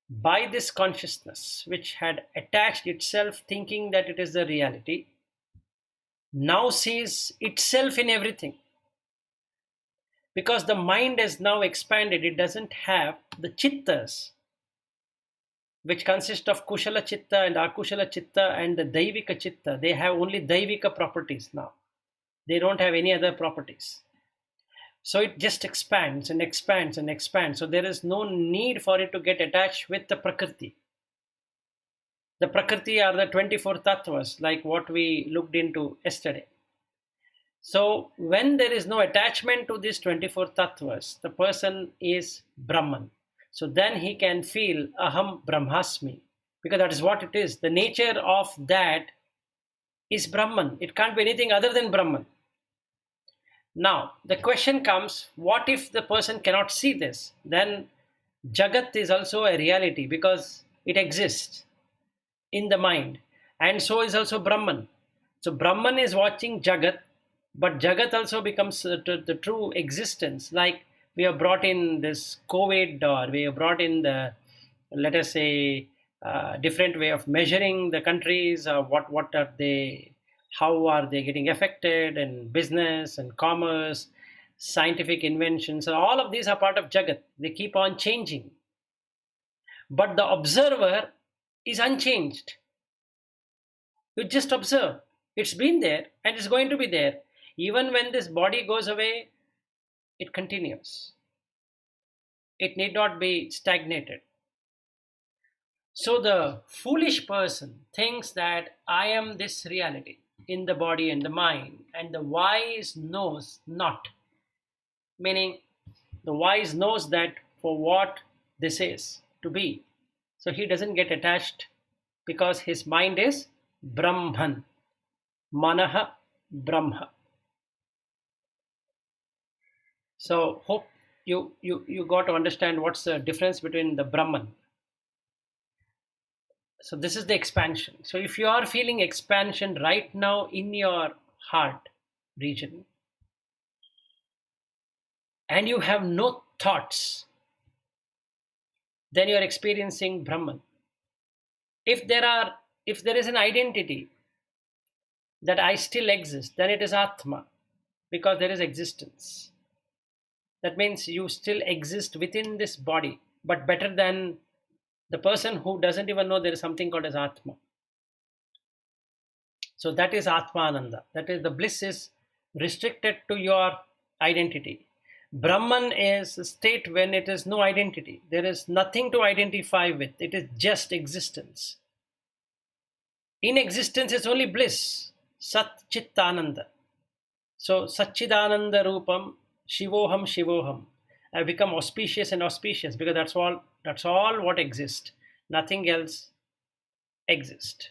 by this consciousness, which had attached itself thinking that it is the reality, now sees itself in everything. Because the mind is now expanded, it doesn't have the chittas, which consist of Kushala Chitta and Akushala Chitta and the Daivika Chitta. They have only Daivika properties now. They don't have any other properties. So it just expands and expands and expands. So there is no need for it to get attached with the Prakriti. The Prakriti are the 24 tattvas, like what we looked into yesterday. So when there is no attachment to these 24 tattvas, the person is Brahman. So then he can feel Aham Brahmasmi, because that is what it is. The nature of that is Brahman. It can't be anything other than Brahman. Now, the question comes, what if the person cannot see this? Then Jagat is also a reality because it exists in the mind. And so is also Brahman. So Brahman is watching Jagat, but Jagat also becomes the true existence. Like we have brought in this COVID, or we have brought in the, let us say, different way of measuring the countries, what are they, how are they getting affected, and business and commerce. scientific inventions, all of these are part of Jagat. They keep on changing. But the observer is unchanged. You just observe. It's been there and it's going to be there. Even when this body goes away, it continues. It need not be stagnated. So the foolish person thinks that I am this reality in the body and the mind, and the wise knows not. Meaning, the wise knows that for what this is to be. So he doesn't get attached because his mind is Brahman. Manaha Brahma. So hope you got to understand what's the difference between the Brahman. So this is the expansion. So if you are feeling expansion right now in your heart region, and you have no thoughts, then you are experiencing Brahman. If there is an identity that I still exist, then it is Atma, because there is existence. That means you still exist within this body, but better than the person who doesn't even know there is something called as Atma. So that is Atmananda. That is, the bliss is restricted to your identity. Brahman is a state when it is no identity. There is nothing to identify with. It is just existence. In existence is only bliss. Sat Chittananda. So Satchidananda Rupam, Shivoham Shivoham. I become auspicious and auspicious because that's all what exists. Nothing else exists.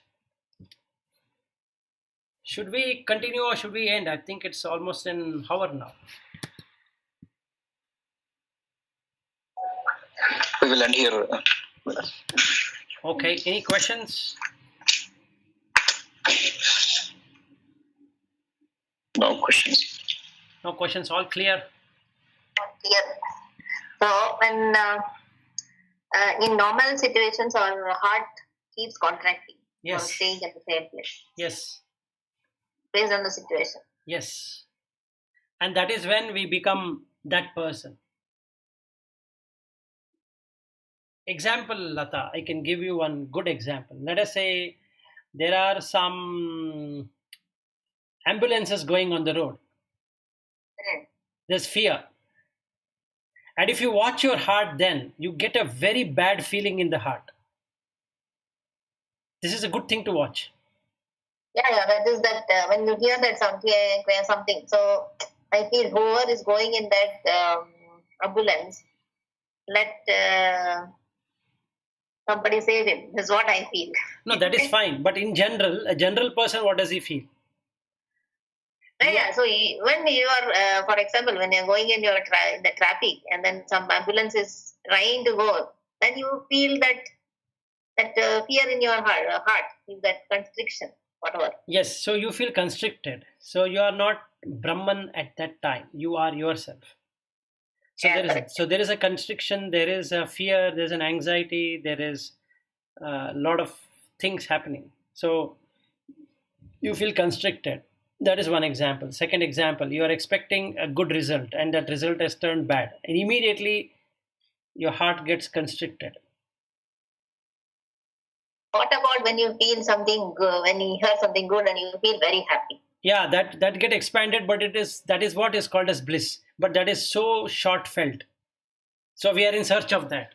Should we continue or should we end? I think it's almost an hour now. We will end here. Okay, any questions? No questions. No questions, all clear? Clear. So when in normal situations, our heart keeps contracting. Yes. Or staying at the same place. Yes. Based on the situation. Yes. And that is when we become that person. Example, Lata, I can give you one good example. Let us say there are some ambulances going on the road. There's fear. And if you watch your heart, then you get a very bad feeling in the heart. This is a good thing to watch. Yeah, that is that when you hear that something. So I feel whoever is going in that ambulance, let somebody save him. This is what I feel. No, that is fine. But in general, a general person, what does he feel? Yeah. So when you are, for example, when you are going in in the traffic, and then some ambulance is trying to go, then you feel that fear in your heart, is that constriction, whatever. Yes. So you feel constricted. So you are not Brahman at that time. You are yourself. So there is a constriction. There is a fear. There is an anxiety. There is a lot of things happening. So you feel constricted. That is one example. Second example, you are expecting a good result and that result has turned bad. And immediately your heart gets constricted. What about when you feel something good, when you hear something good and you feel very happy? Yeah, that get expanded, but that is what is called as bliss. But that is so short felt. So we are in search of that.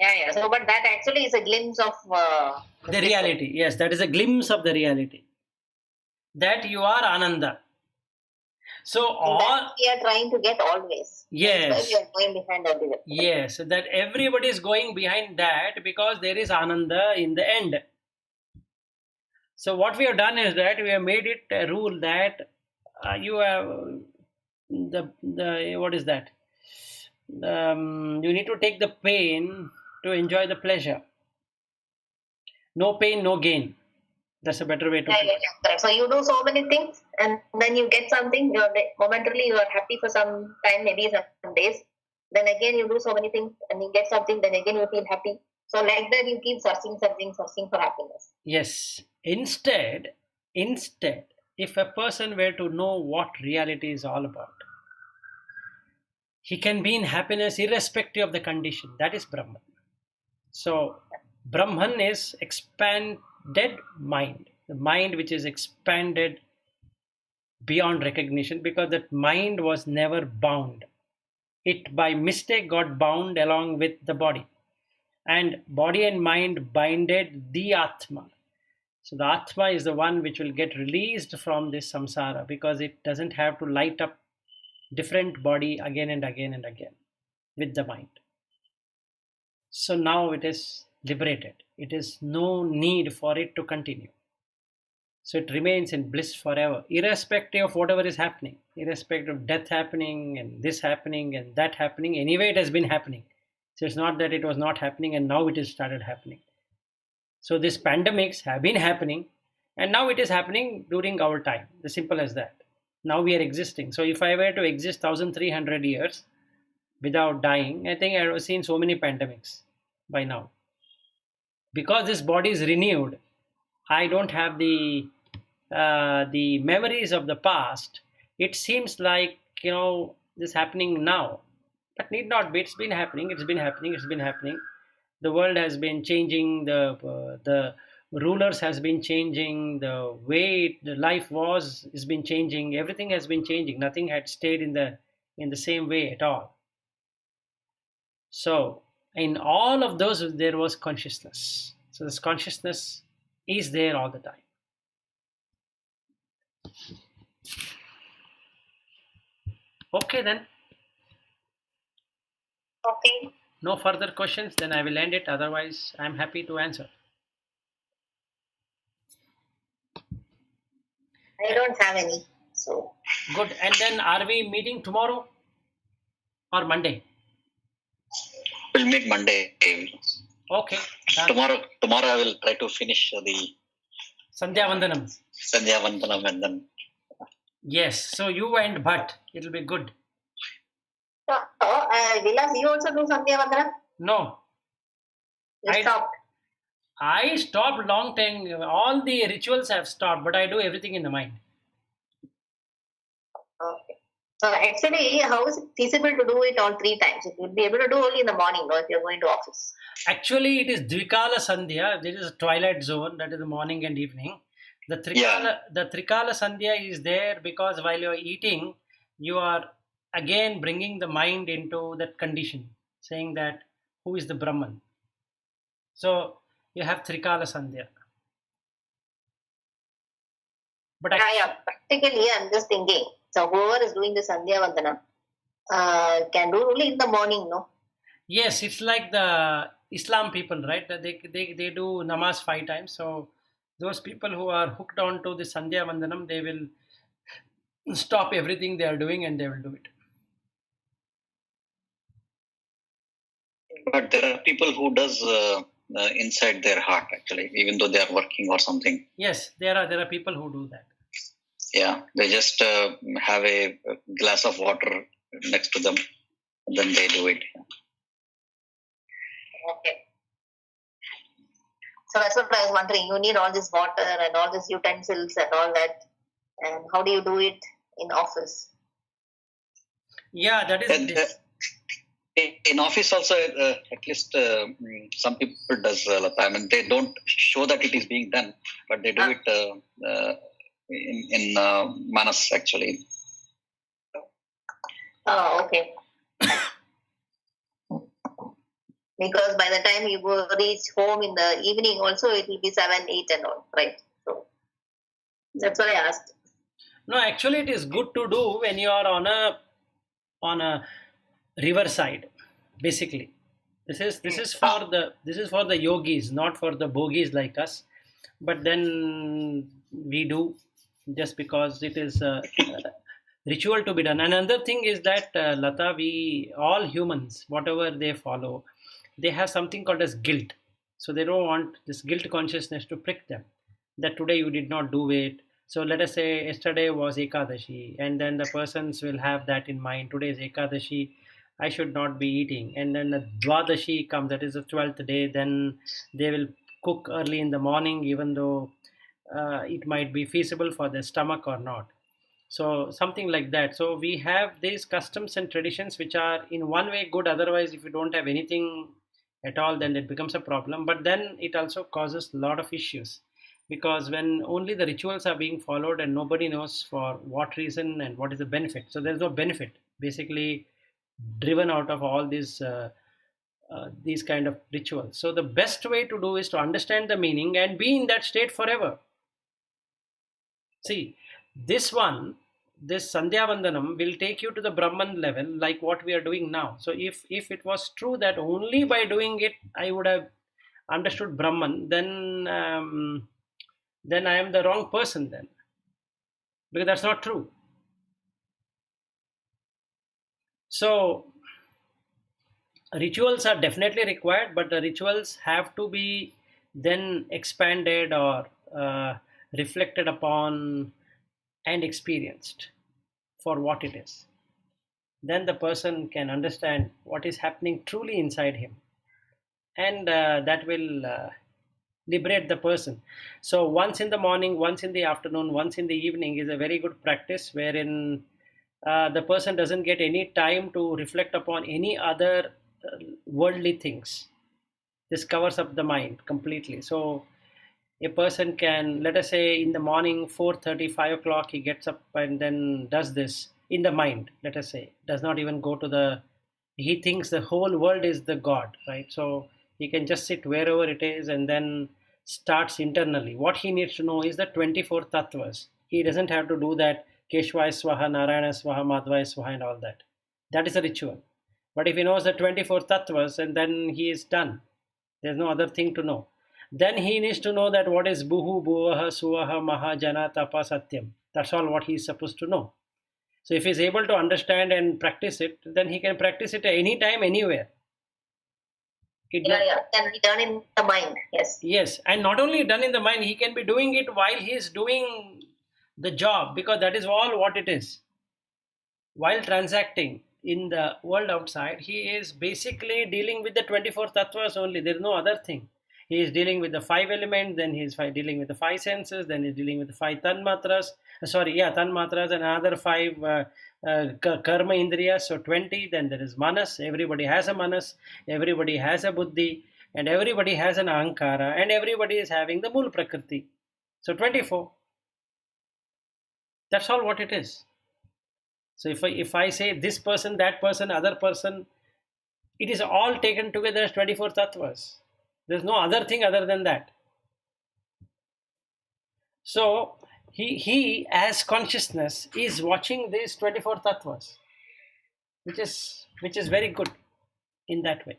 Yeah. So, but that actually is a glimpse of the reality. Yes, that is a glimpse of the reality. That you are Ananda. So all we are trying to get always. Yes. We are going behind everyone. Yes, that everybody is going behind that because there is Ananda in the end. So what we have done is that we have made it a rule that you have the what is that? You need to take the pain to enjoy the pleasure. No pain, no gain. That's a better way to put it. Yeah. So you do so many things and then you get something, momentarily you are happy for some time, maybe some days. Then again you do so many things and you get something, then again you feel happy. So like that you keep searching for happiness. Yes. Instead, if a person were to know what reality is all about, He can be in happiness irrespective of the condition. That is Brahman. So Brahman is expanded mind, the mind which is expanded beyond recognition, because that mind was never bound. It by mistake got bound along with the body, and body and mind binded the Atma. So the Atma is the one which will get released from this samsara, because it doesn't have to light up different body again and again and again with the mind. So now it is liberated. It is no need for it to continue. So it remains in bliss forever, irrespective of whatever is happening, irrespective of death happening and this happening and that happening. Anyway, it has been happening. So it's not that it was not happening and now it has started happening. So these pandemics have been happening, and now it is happening during our time. As simple as that. Now we are existing. So if I were to exist 1300 years without dying, I think I have seen so many pandemics by now. Because this body is renewed, I don't have the memories of the past. It seems like, this happening now, but need not be. It's been happening. It's been happening. It's been happening. The world has been changing. The rulers has been changing. The way the life was has been changing. Everything has been changing. Nothing had stayed in the same way at all. So in all of those, there was consciousness. So this consciousness is there all the time. Okay then. Okay. No further questions, then I will end it. Otherwise, I'm happy to answer. I don't have any. So good. And then are we meeting tomorrow or Monday? We'll meet Monday. Okay. Tomorrow I will try to finish the Sandhya Vandanam. Sandhya Vandanam and then. Yes. So you and Bhatt, it'll be good. Vilas, you also do Sandhya Vandanam? No. You stopped? I stopped long time. All the rituals have stopped, but I do everything in the mind. Okay. So actually, how is it feasible to do it all 3 times? You'll be able to do only in the morning, no, if you're going to office. Actually, it is Dvikala Sandhya. There is a twilight zone, that is the morning and evening. The Trikala Sandhya is there because while you are eating, you are again bringing the mind into that condition, saying that who is the Brahman. So you have Trikala Sandhya. But practically, I'm just thinking. So whoever is doing the Sandhya Vandana can do only in the morning, no? Yes, it's like the Islam people, right? They do namaz 5 times. So those people who are hooked on to the Sandhya Vandanam, they will stop everything they are doing and they will do it. But there are people who does inside their heart, actually, even though they are working or something. Yes, there are people who do that. Yeah, they just have a glass of water next to them, and then they do it. Okay. So that's what I was wondering. You need all this water and all these utensils and all that. And how do you do it in office? Yeah, that is. In office also, at least some people does. I mean, they don't show that it is being done, but they do it in Manas actually. Oh, okay. Because by the time you go reach home in the evening also, it will be 7, 8 and all, right? So that's what I asked. No, actually it is good to do when you are on a riverside, basically. This is for the yogis, not for the bogis like us. But then we do just because it is a ritual to be done. And another thing is that Lata, we all humans, whatever they follow, they have something called as guilt. So they don't want this guilt consciousness to prick them, that today you did not do it. So let us say yesterday was Ekadashi, and then the persons will have that in mind. Today is Ekadashi, I should not be eating. And then the Dwadashi comes, that is the 12th day, then they will cook early in the morning, even though it might be feasible for their stomach or not. So something like that. So we have these customs and traditions which are in one way good. Otherwise, if you don't have anything at all, then it becomes a problem. But then it also causes a lot of issues, because when only the rituals are being followed and nobody knows for what reason and what is the benefit. So there's no benefit basically driven out of all these kind of rituals. So the best way to do is to understand the meaning and be in that state forever. See, this Sandhya Vandanam will take you to the Brahman level, like what we are doing now. So if it was true that only by doing it I would have understood Brahman, then I am the wrong person then, because that's not true. So rituals are definitely required, but the rituals have to be then expanded or reflected upon and experienced for what it is. Then the person can understand what is happening truly inside him, and that will liberate the person. So once in the morning, once in the afternoon, once in the evening is a very good practice, wherein the person doesn't get any time to reflect upon any other worldly things. This covers up the mind completely. So a person can, let us say in the morning 4:30, 5 o'clock, he gets up and then does this in the mind, let us say, does not even go to the, he thinks the whole world is the God, right? So he can just sit wherever it is and then starts internally. What he needs to know is the 24 tattvas. He doesn't have to do that Keshvaya Swaha, Narayana Swaha, Madhvaya Swaha and all that. That is a ritual. But if he knows the 24 tattvas, and then he is done. There's no other thing to know. Then he needs to know that what is Buhu, Bhuvaha, Suvaha, Maha, Jana, Tapa, Satyam. That's all what he is supposed to know. So if he is able to understand and practice it, then he can practice it any time, anywhere. Can be done in the mind. Yes. Yes, and not only done in the mind, he can be doing it while he is doing the job, because that is all what it is. While transacting in the world outside, he is basically dealing with the 24 tattvas only. There is no other thing. He is dealing with the 5 elements, then he is dealing with the 5 senses, then he is dealing with the 5 tanmatras, tanmatras, and another 5 karma indriyas, so 20. Then there is manas. Everybody has a manas, everybody has a buddhi, and everybody has an ahankara, and everybody is having the mool prakriti. So 24. That's all what it is. So if I say this person, that person, other person, it is all taken together as 24 tattvas. There's no other thing other than that. So he as consciousness is watching these 24 tattvas, which is very good in that way.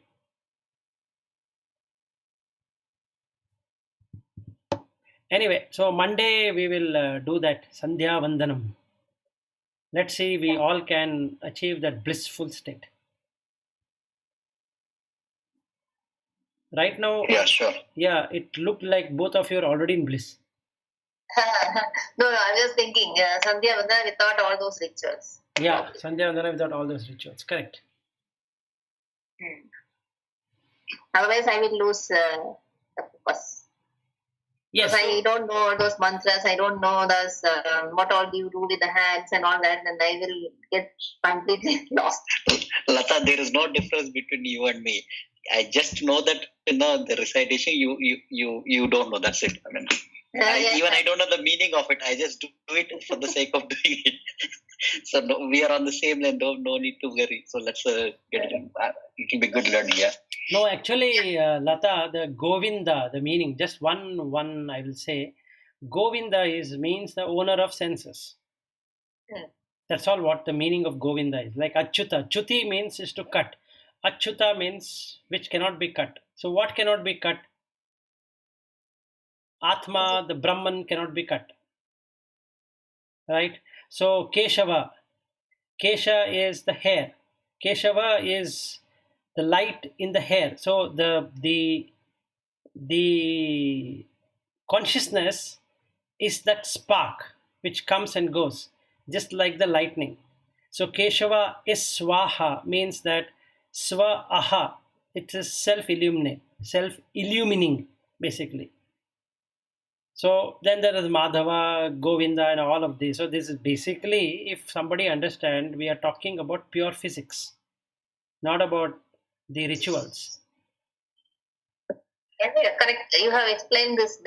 Anyway, so Monday we will do that Sandhya Vandanam. Let's see, we all can achieve that blissful state. Right now, yeah, sure. Yeah, it looked like both of you are already in bliss. No, I was just thinking Sandhya Vandana without all those rituals. Yeah, Sandhya Vandana without all those rituals, correct. Otherwise, I will lose the focus. Yes. Because I don't know all those mantras, I don't know those, what all you do with the hands and all that, and I will get completely lost. Lata, there is no difference between you and me. I just know that the recitation you don't know. That's it. I mean, I don't know the meaning of it. I just do it for the sake of doing it. So we are on the same line. No need to worry. So let's get it. It will be good learning. Yeah. No, actually, Lata, the Govinda, the meaning, just one I will say, Govinda means the owner of senses. That's all what the meaning of Govinda is. Like Achyuta. Chuti means is to cut. Achyuta means which cannot be cut. So what cannot be cut? Atma, the Brahman, cannot be cut. Right? So Keshava. Kesha is the hair. Keshava is the light in the hair. So the consciousness is that spark which comes and goes, just like the lightning. So Keshava is Swaha, means that Swa Aha, it is self-illumining, basically. So then there is Madhava, Govinda, and all of these. So this is basically, if somebody understand, we are talking about pure physics, not about the rituals. Yeah, correct. You have explained this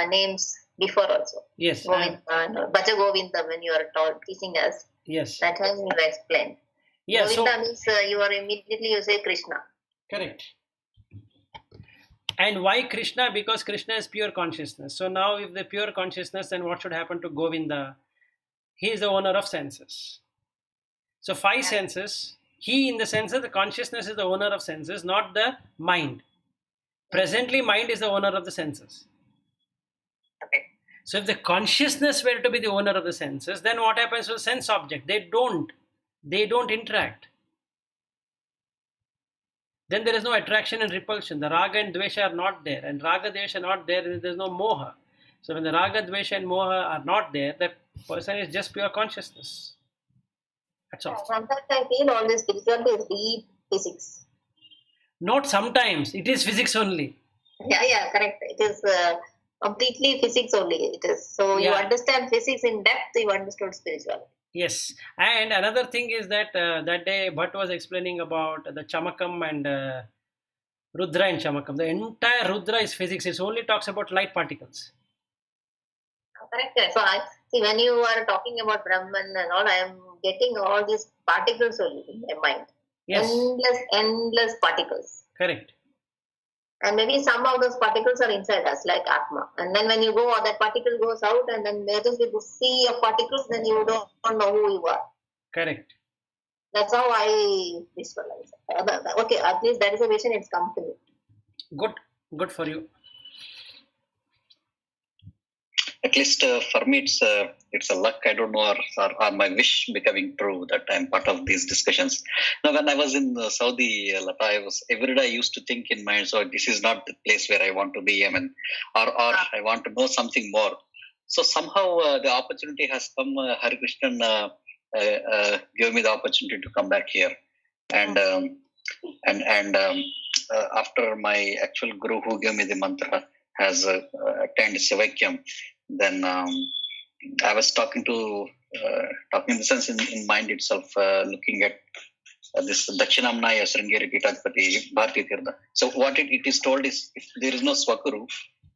names before also. Yes. Govinda and Bhaja Govinda when you are teaching us. Yes. That time you explained. Yeah. Govinda means you are immediately you say Krishna. Correct. And why Krishna? Because Krishna is pure consciousness. So now if the pure consciousness, then what should happen to Govinda? He is the owner of senses. So five senses, he in the sense that the consciousness is the owner of senses, not the mind. Presently, mind is the owner of the senses. Okay. So if the consciousness were to be the owner of the senses, then what happens to the sense object? They don't interact. Then there is no attraction and repulsion. The raga and dvesha are not there, and raga dvesha are not there, there is no moha. So when the raga dvesha and moha are not there, the person is just pure consciousness. That's all. Sometimes I feel all this spirituality is deep physics. Not sometimes. It is physics only. Yeah, correct. It is completely physics only. It is. So you understand physics in depth, you understood spirituality. Yes. And another thing is that that day Bhatt was explaining about the Chamakam and Rudra and Chamakam. The entire Rudra is physics. It only talks about light particles. Correct. So I see when you are talking about Brahman and all, I am getting all these particles only in my mind. Yes. Endless particles. Correct. And maybe some of those particles are inside us, like Atma. And then when you go, that particle goes out, and then there is a sea of particles, then you don't know who you are. Correct. That's how I visualize. Okay, at least that is a vision, it's come to me. Good for you. At least for me, it's a luck. I don't know, or my wish becoming true that I'm part of these discussions. Now, when I was in Saudi, Lata, every day I used to think in mind, so this is not the place where I want to be. I mean, or I want to know something more. So somehow the opportunity has come. Hari Krishnan gave me the opportunity to come back here, and after my actual guru who gave me the mantra has attended Sivakyam. Then I was talking in the sense in mind itself, looking at this Dakshinamnaya Sringeri Pitadipati Bharati Tirtha. So what it is told is, if there is no Swakuru,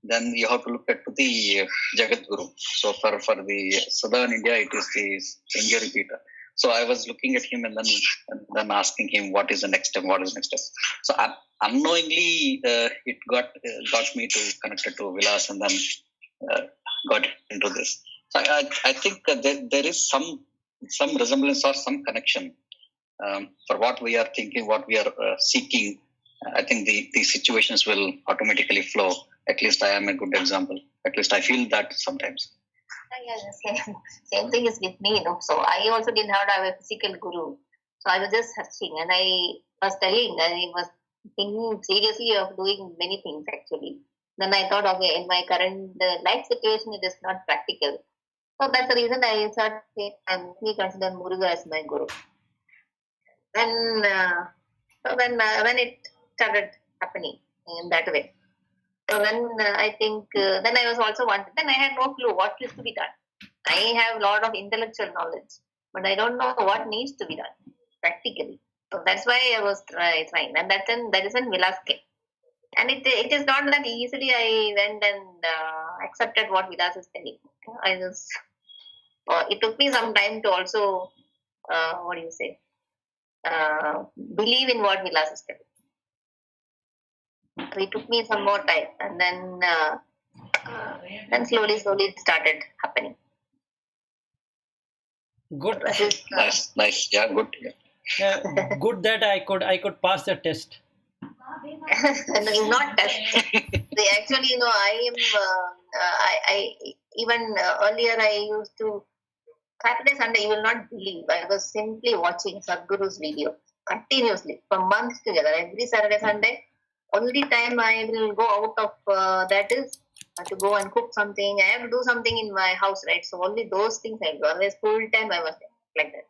then you have to look at the Jagat Guru. So for the southern India, it is the Sringeri Pita. So I was looking at him and then asking him what is the next step. So unknowingly, it got me to connected to Vilas and then got into this. So I think there is some resemblance or some connection for what we are thinking, what we are seeking. I think the situations will automatically flow. At least I am a good example. At least I feel that sometimes. Yeah, same thing is with me. So I also didn't have a physical guru. So I was just searching, and I was telling that I was thinking seriously of doing many things actually. Then I thought, okay, in my current life situation, it is not practical. So that's the reason I thought, okay, I'm consider Muruga as my guru. Then, when it started happening in that way. So then I think, then I was also wanted, then I had no clue what is to be done. I have a lot of intellectual knowledge, but I don't know what needs to be done practically. So that's why I was trying. And that is when Vilas came. And it is not that easily I went and accepted what Vilas is telling. It took me some time to also, believe in what Vilas is telling. So it took me some more time, and then slowly it started happening. Good. Nice. Yeah, good. Yeah. Good that I could pass the test. No, not test. Actually, I am. Even earlier I used to Saturday, Sunday. You will not believe. I was simply watching Sadhguru's video continuously for months together. Every Saturday, Sunday. Only time I will go out of that is to go and cook something. I have to do something in my house, right? So only those things I do. Otherwise, full time I was like that.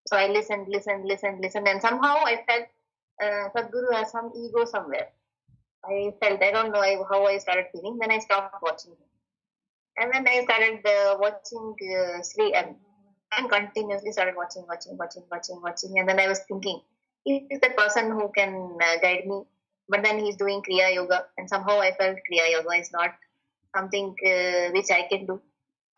So I listened, and somehow I felt Sadhguru has some ego somewhere. I don't know how I started feeling. Then I stopped watching him. And then I started watching Sri and continuously started watching. And then I was thinking, he is the person who can guide me. But then he's doing Kriya Yoga, and somehow I felt Kriya Yoga is not something which I can do.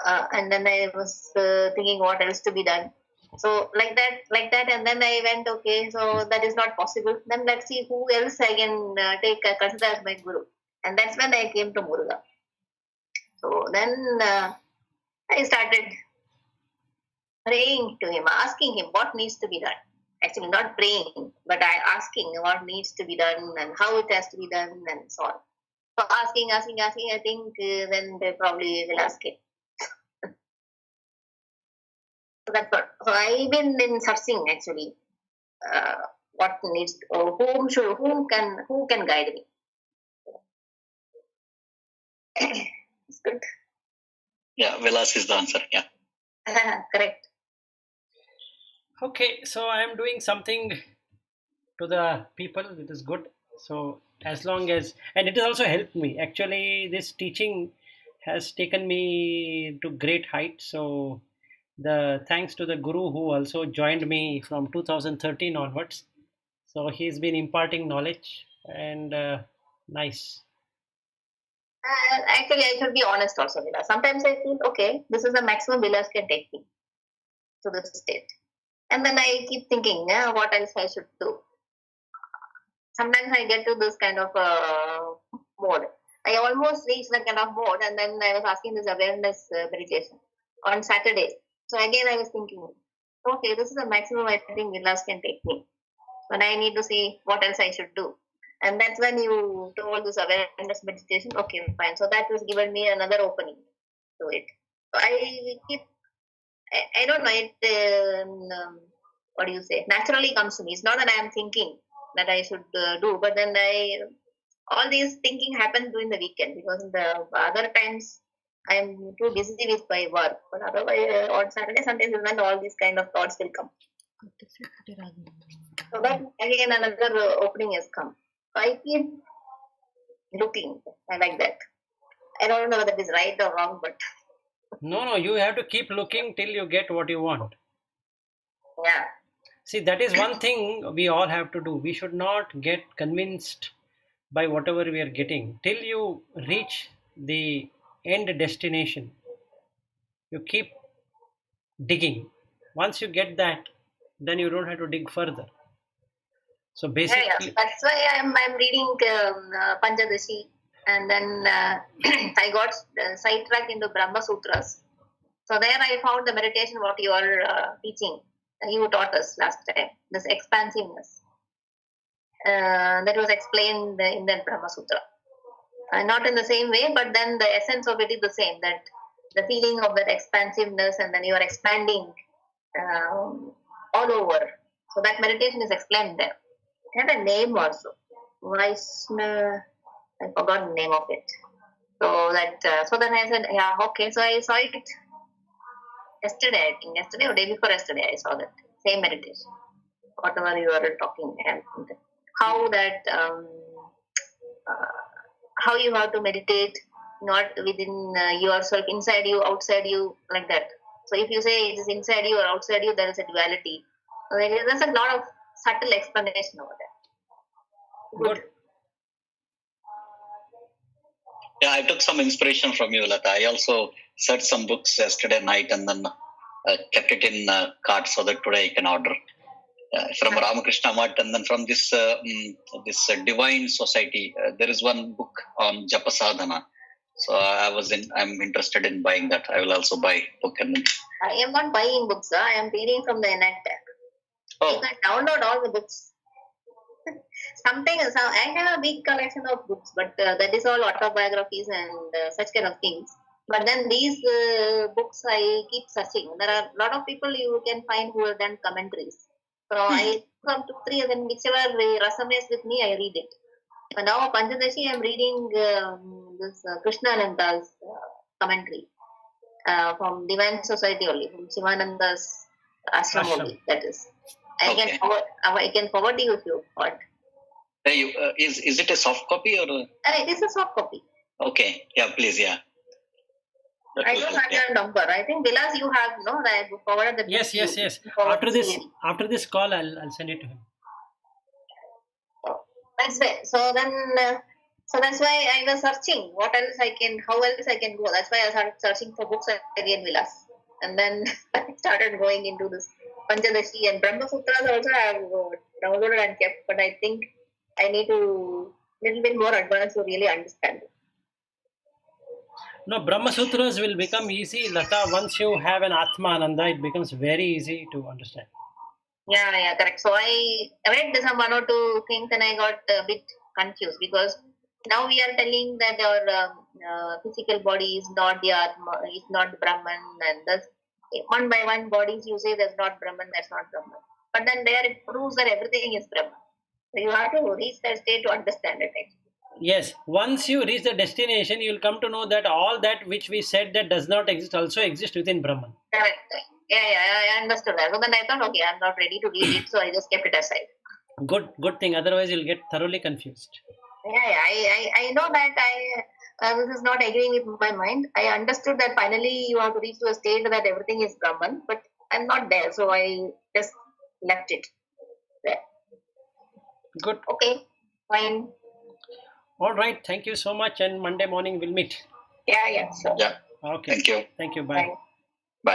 And then I was thinking what else to be done. So like that, and then I went, okay, so that is not possible. Then let's see who else I can consider as my guru. And that's when I came to Muruga. So then I started praying to him, asking him what needs to be done. Actually, not praying, but I asking what needs to be done and how it has to be done and so on. So asking. I think then they probably will ask it. So that's what. So I've been in searching actually. What needs? Or who can guide me? It's good. Yeah, Vilas is the answer. Yeah. Correct. Okay, so I am doing something to the people. It is good. So as long as, and it has also helped me. Actually, this teaching has taken me to great heights. So the thanks to the guru who also joined me from 2013 onwards. So he's been imparting knowledge and nice. Actually, I should be honest also, Vilas. Sometimes I feel, okay, this is the maximum Vilas can take me to this state. And then I keep thinking, what else I should do. Sometimes I get to this kind of mode. I almost reached that kind of mode, and then I was asking this awareness meditation on Saturday. So again, I was thinking, okay, this is the maximum I think Vilas can take me. But I need to see what else I should do. And that's when you told this awareness meditation. Okay, fine. So that was given me another opening to it. So I don't know, it, what do you say, naturally comes to me. It's not that I am thinking that I should do, but then all these thinking happens during the weekend, because in the other times I'm too busy with my work. But otherwise, on Saturday, Sundays is when all these kind of thoughts will come. So that again another opening has come. So I keep looking. I like that. I don't know whether it is right or wrong, but No, you have to keep looking till you get what you want. yeah. See, that is one thing we all have to do. We should not get convinced by whatever we are getting till you reach the end destination. You keep digging. Once you get that, then you don't have to dig further. So basically, Yeah. That's why I'm reading Panchadashi, and then I got sidetracked into Brahma Sutras. So there I found the meditation what you are teaching. You taught us last time, this expansiveness. That was explained in that Brahma Sutra. Not in the same way, but then the essence of it is the same, that the feeling of that expansiveness, and then you are expanding all over. So that meditation is explained there. It had a name also. Vaishna, I forgot the name of it. So that, so then I said, yeah, okay. So I saw it yesterday, I think yesterday or day before yesterday, I saw that same meditation. Whatever you are talking, and how that how you have to meditate, not within yourself, inside you, outside you, like that. So if you say it is inside you or outside you, there is a duality. So there's a lot of subtle explanation over there. good. Yeah, I took some inspiration from you, Lata. I also searched some books yesterday night and then kept it in cart so that today I can order. From Ramakrishna Math, and then from this Divine Society, there is one book on Japa Sadhana. So I'm interested in buying that. I will also buy book. And then I am not buying books. I am reading from the net. You can download all the books. Sometimes I have a big collection of books, but that is all autobiographies and such kind of things. But then these books I keep searching. There are a lot of people you can find who have done commentaries. So I come to 3, and then whichever resonates with me, I read it. But now Panchadashi, I am reading this Krishnananda's commentary from Divine Society only, from Shivananda's ashram only. That is, I can forward you if you want. Is it a soft copy or? It is a soft copy. Okay, yeah, please, yeah. I don't have your number. I think Vilas, you have that forwarded the. Yes. After this call, I'll send it to him. That's right. So that's why I was searching. How else I can go? That's why I started searching for books again, Vilas, and then I started going into this Panchadashi and Brahma Sutras. Also, I have downloaded and kept, but I think I need to little bit more advanced to really understand it. No, Brahma Sutras will become easy, Lata. Once you have an Atma Ananda, it becomes very easy to understand. Yeah, correct. So I read some one or two things and I got a bit confused because now we are telling that our physical body is not the Atma, is not Brahman, and thus one by one bodies you say that's not Brahman, that's not Brahman. But then there it proves that everything is Brahman. So you have to reach that state to understand it. Actually. Yes, once you reach the destination, you will come to know that all that which we said that does not exist also exists within Brahman. Correct. Yeah, I understood that. So then I thought, okay, I'm not ready to read it, so I just kept it aside. Good thing. Otherwise, you'll get thoroughly confused. Yeah, I know that this is not agreeing with my mind. I understood that finally you have to reach to a state that everything is Brahman, but I'm not there, so I just left it there. Good. Okay, fine. All right. Thank you so much. And Monday morning we'll meet. Yeah, sure. Yeah. Okay. Thank you. Thank you. Bye.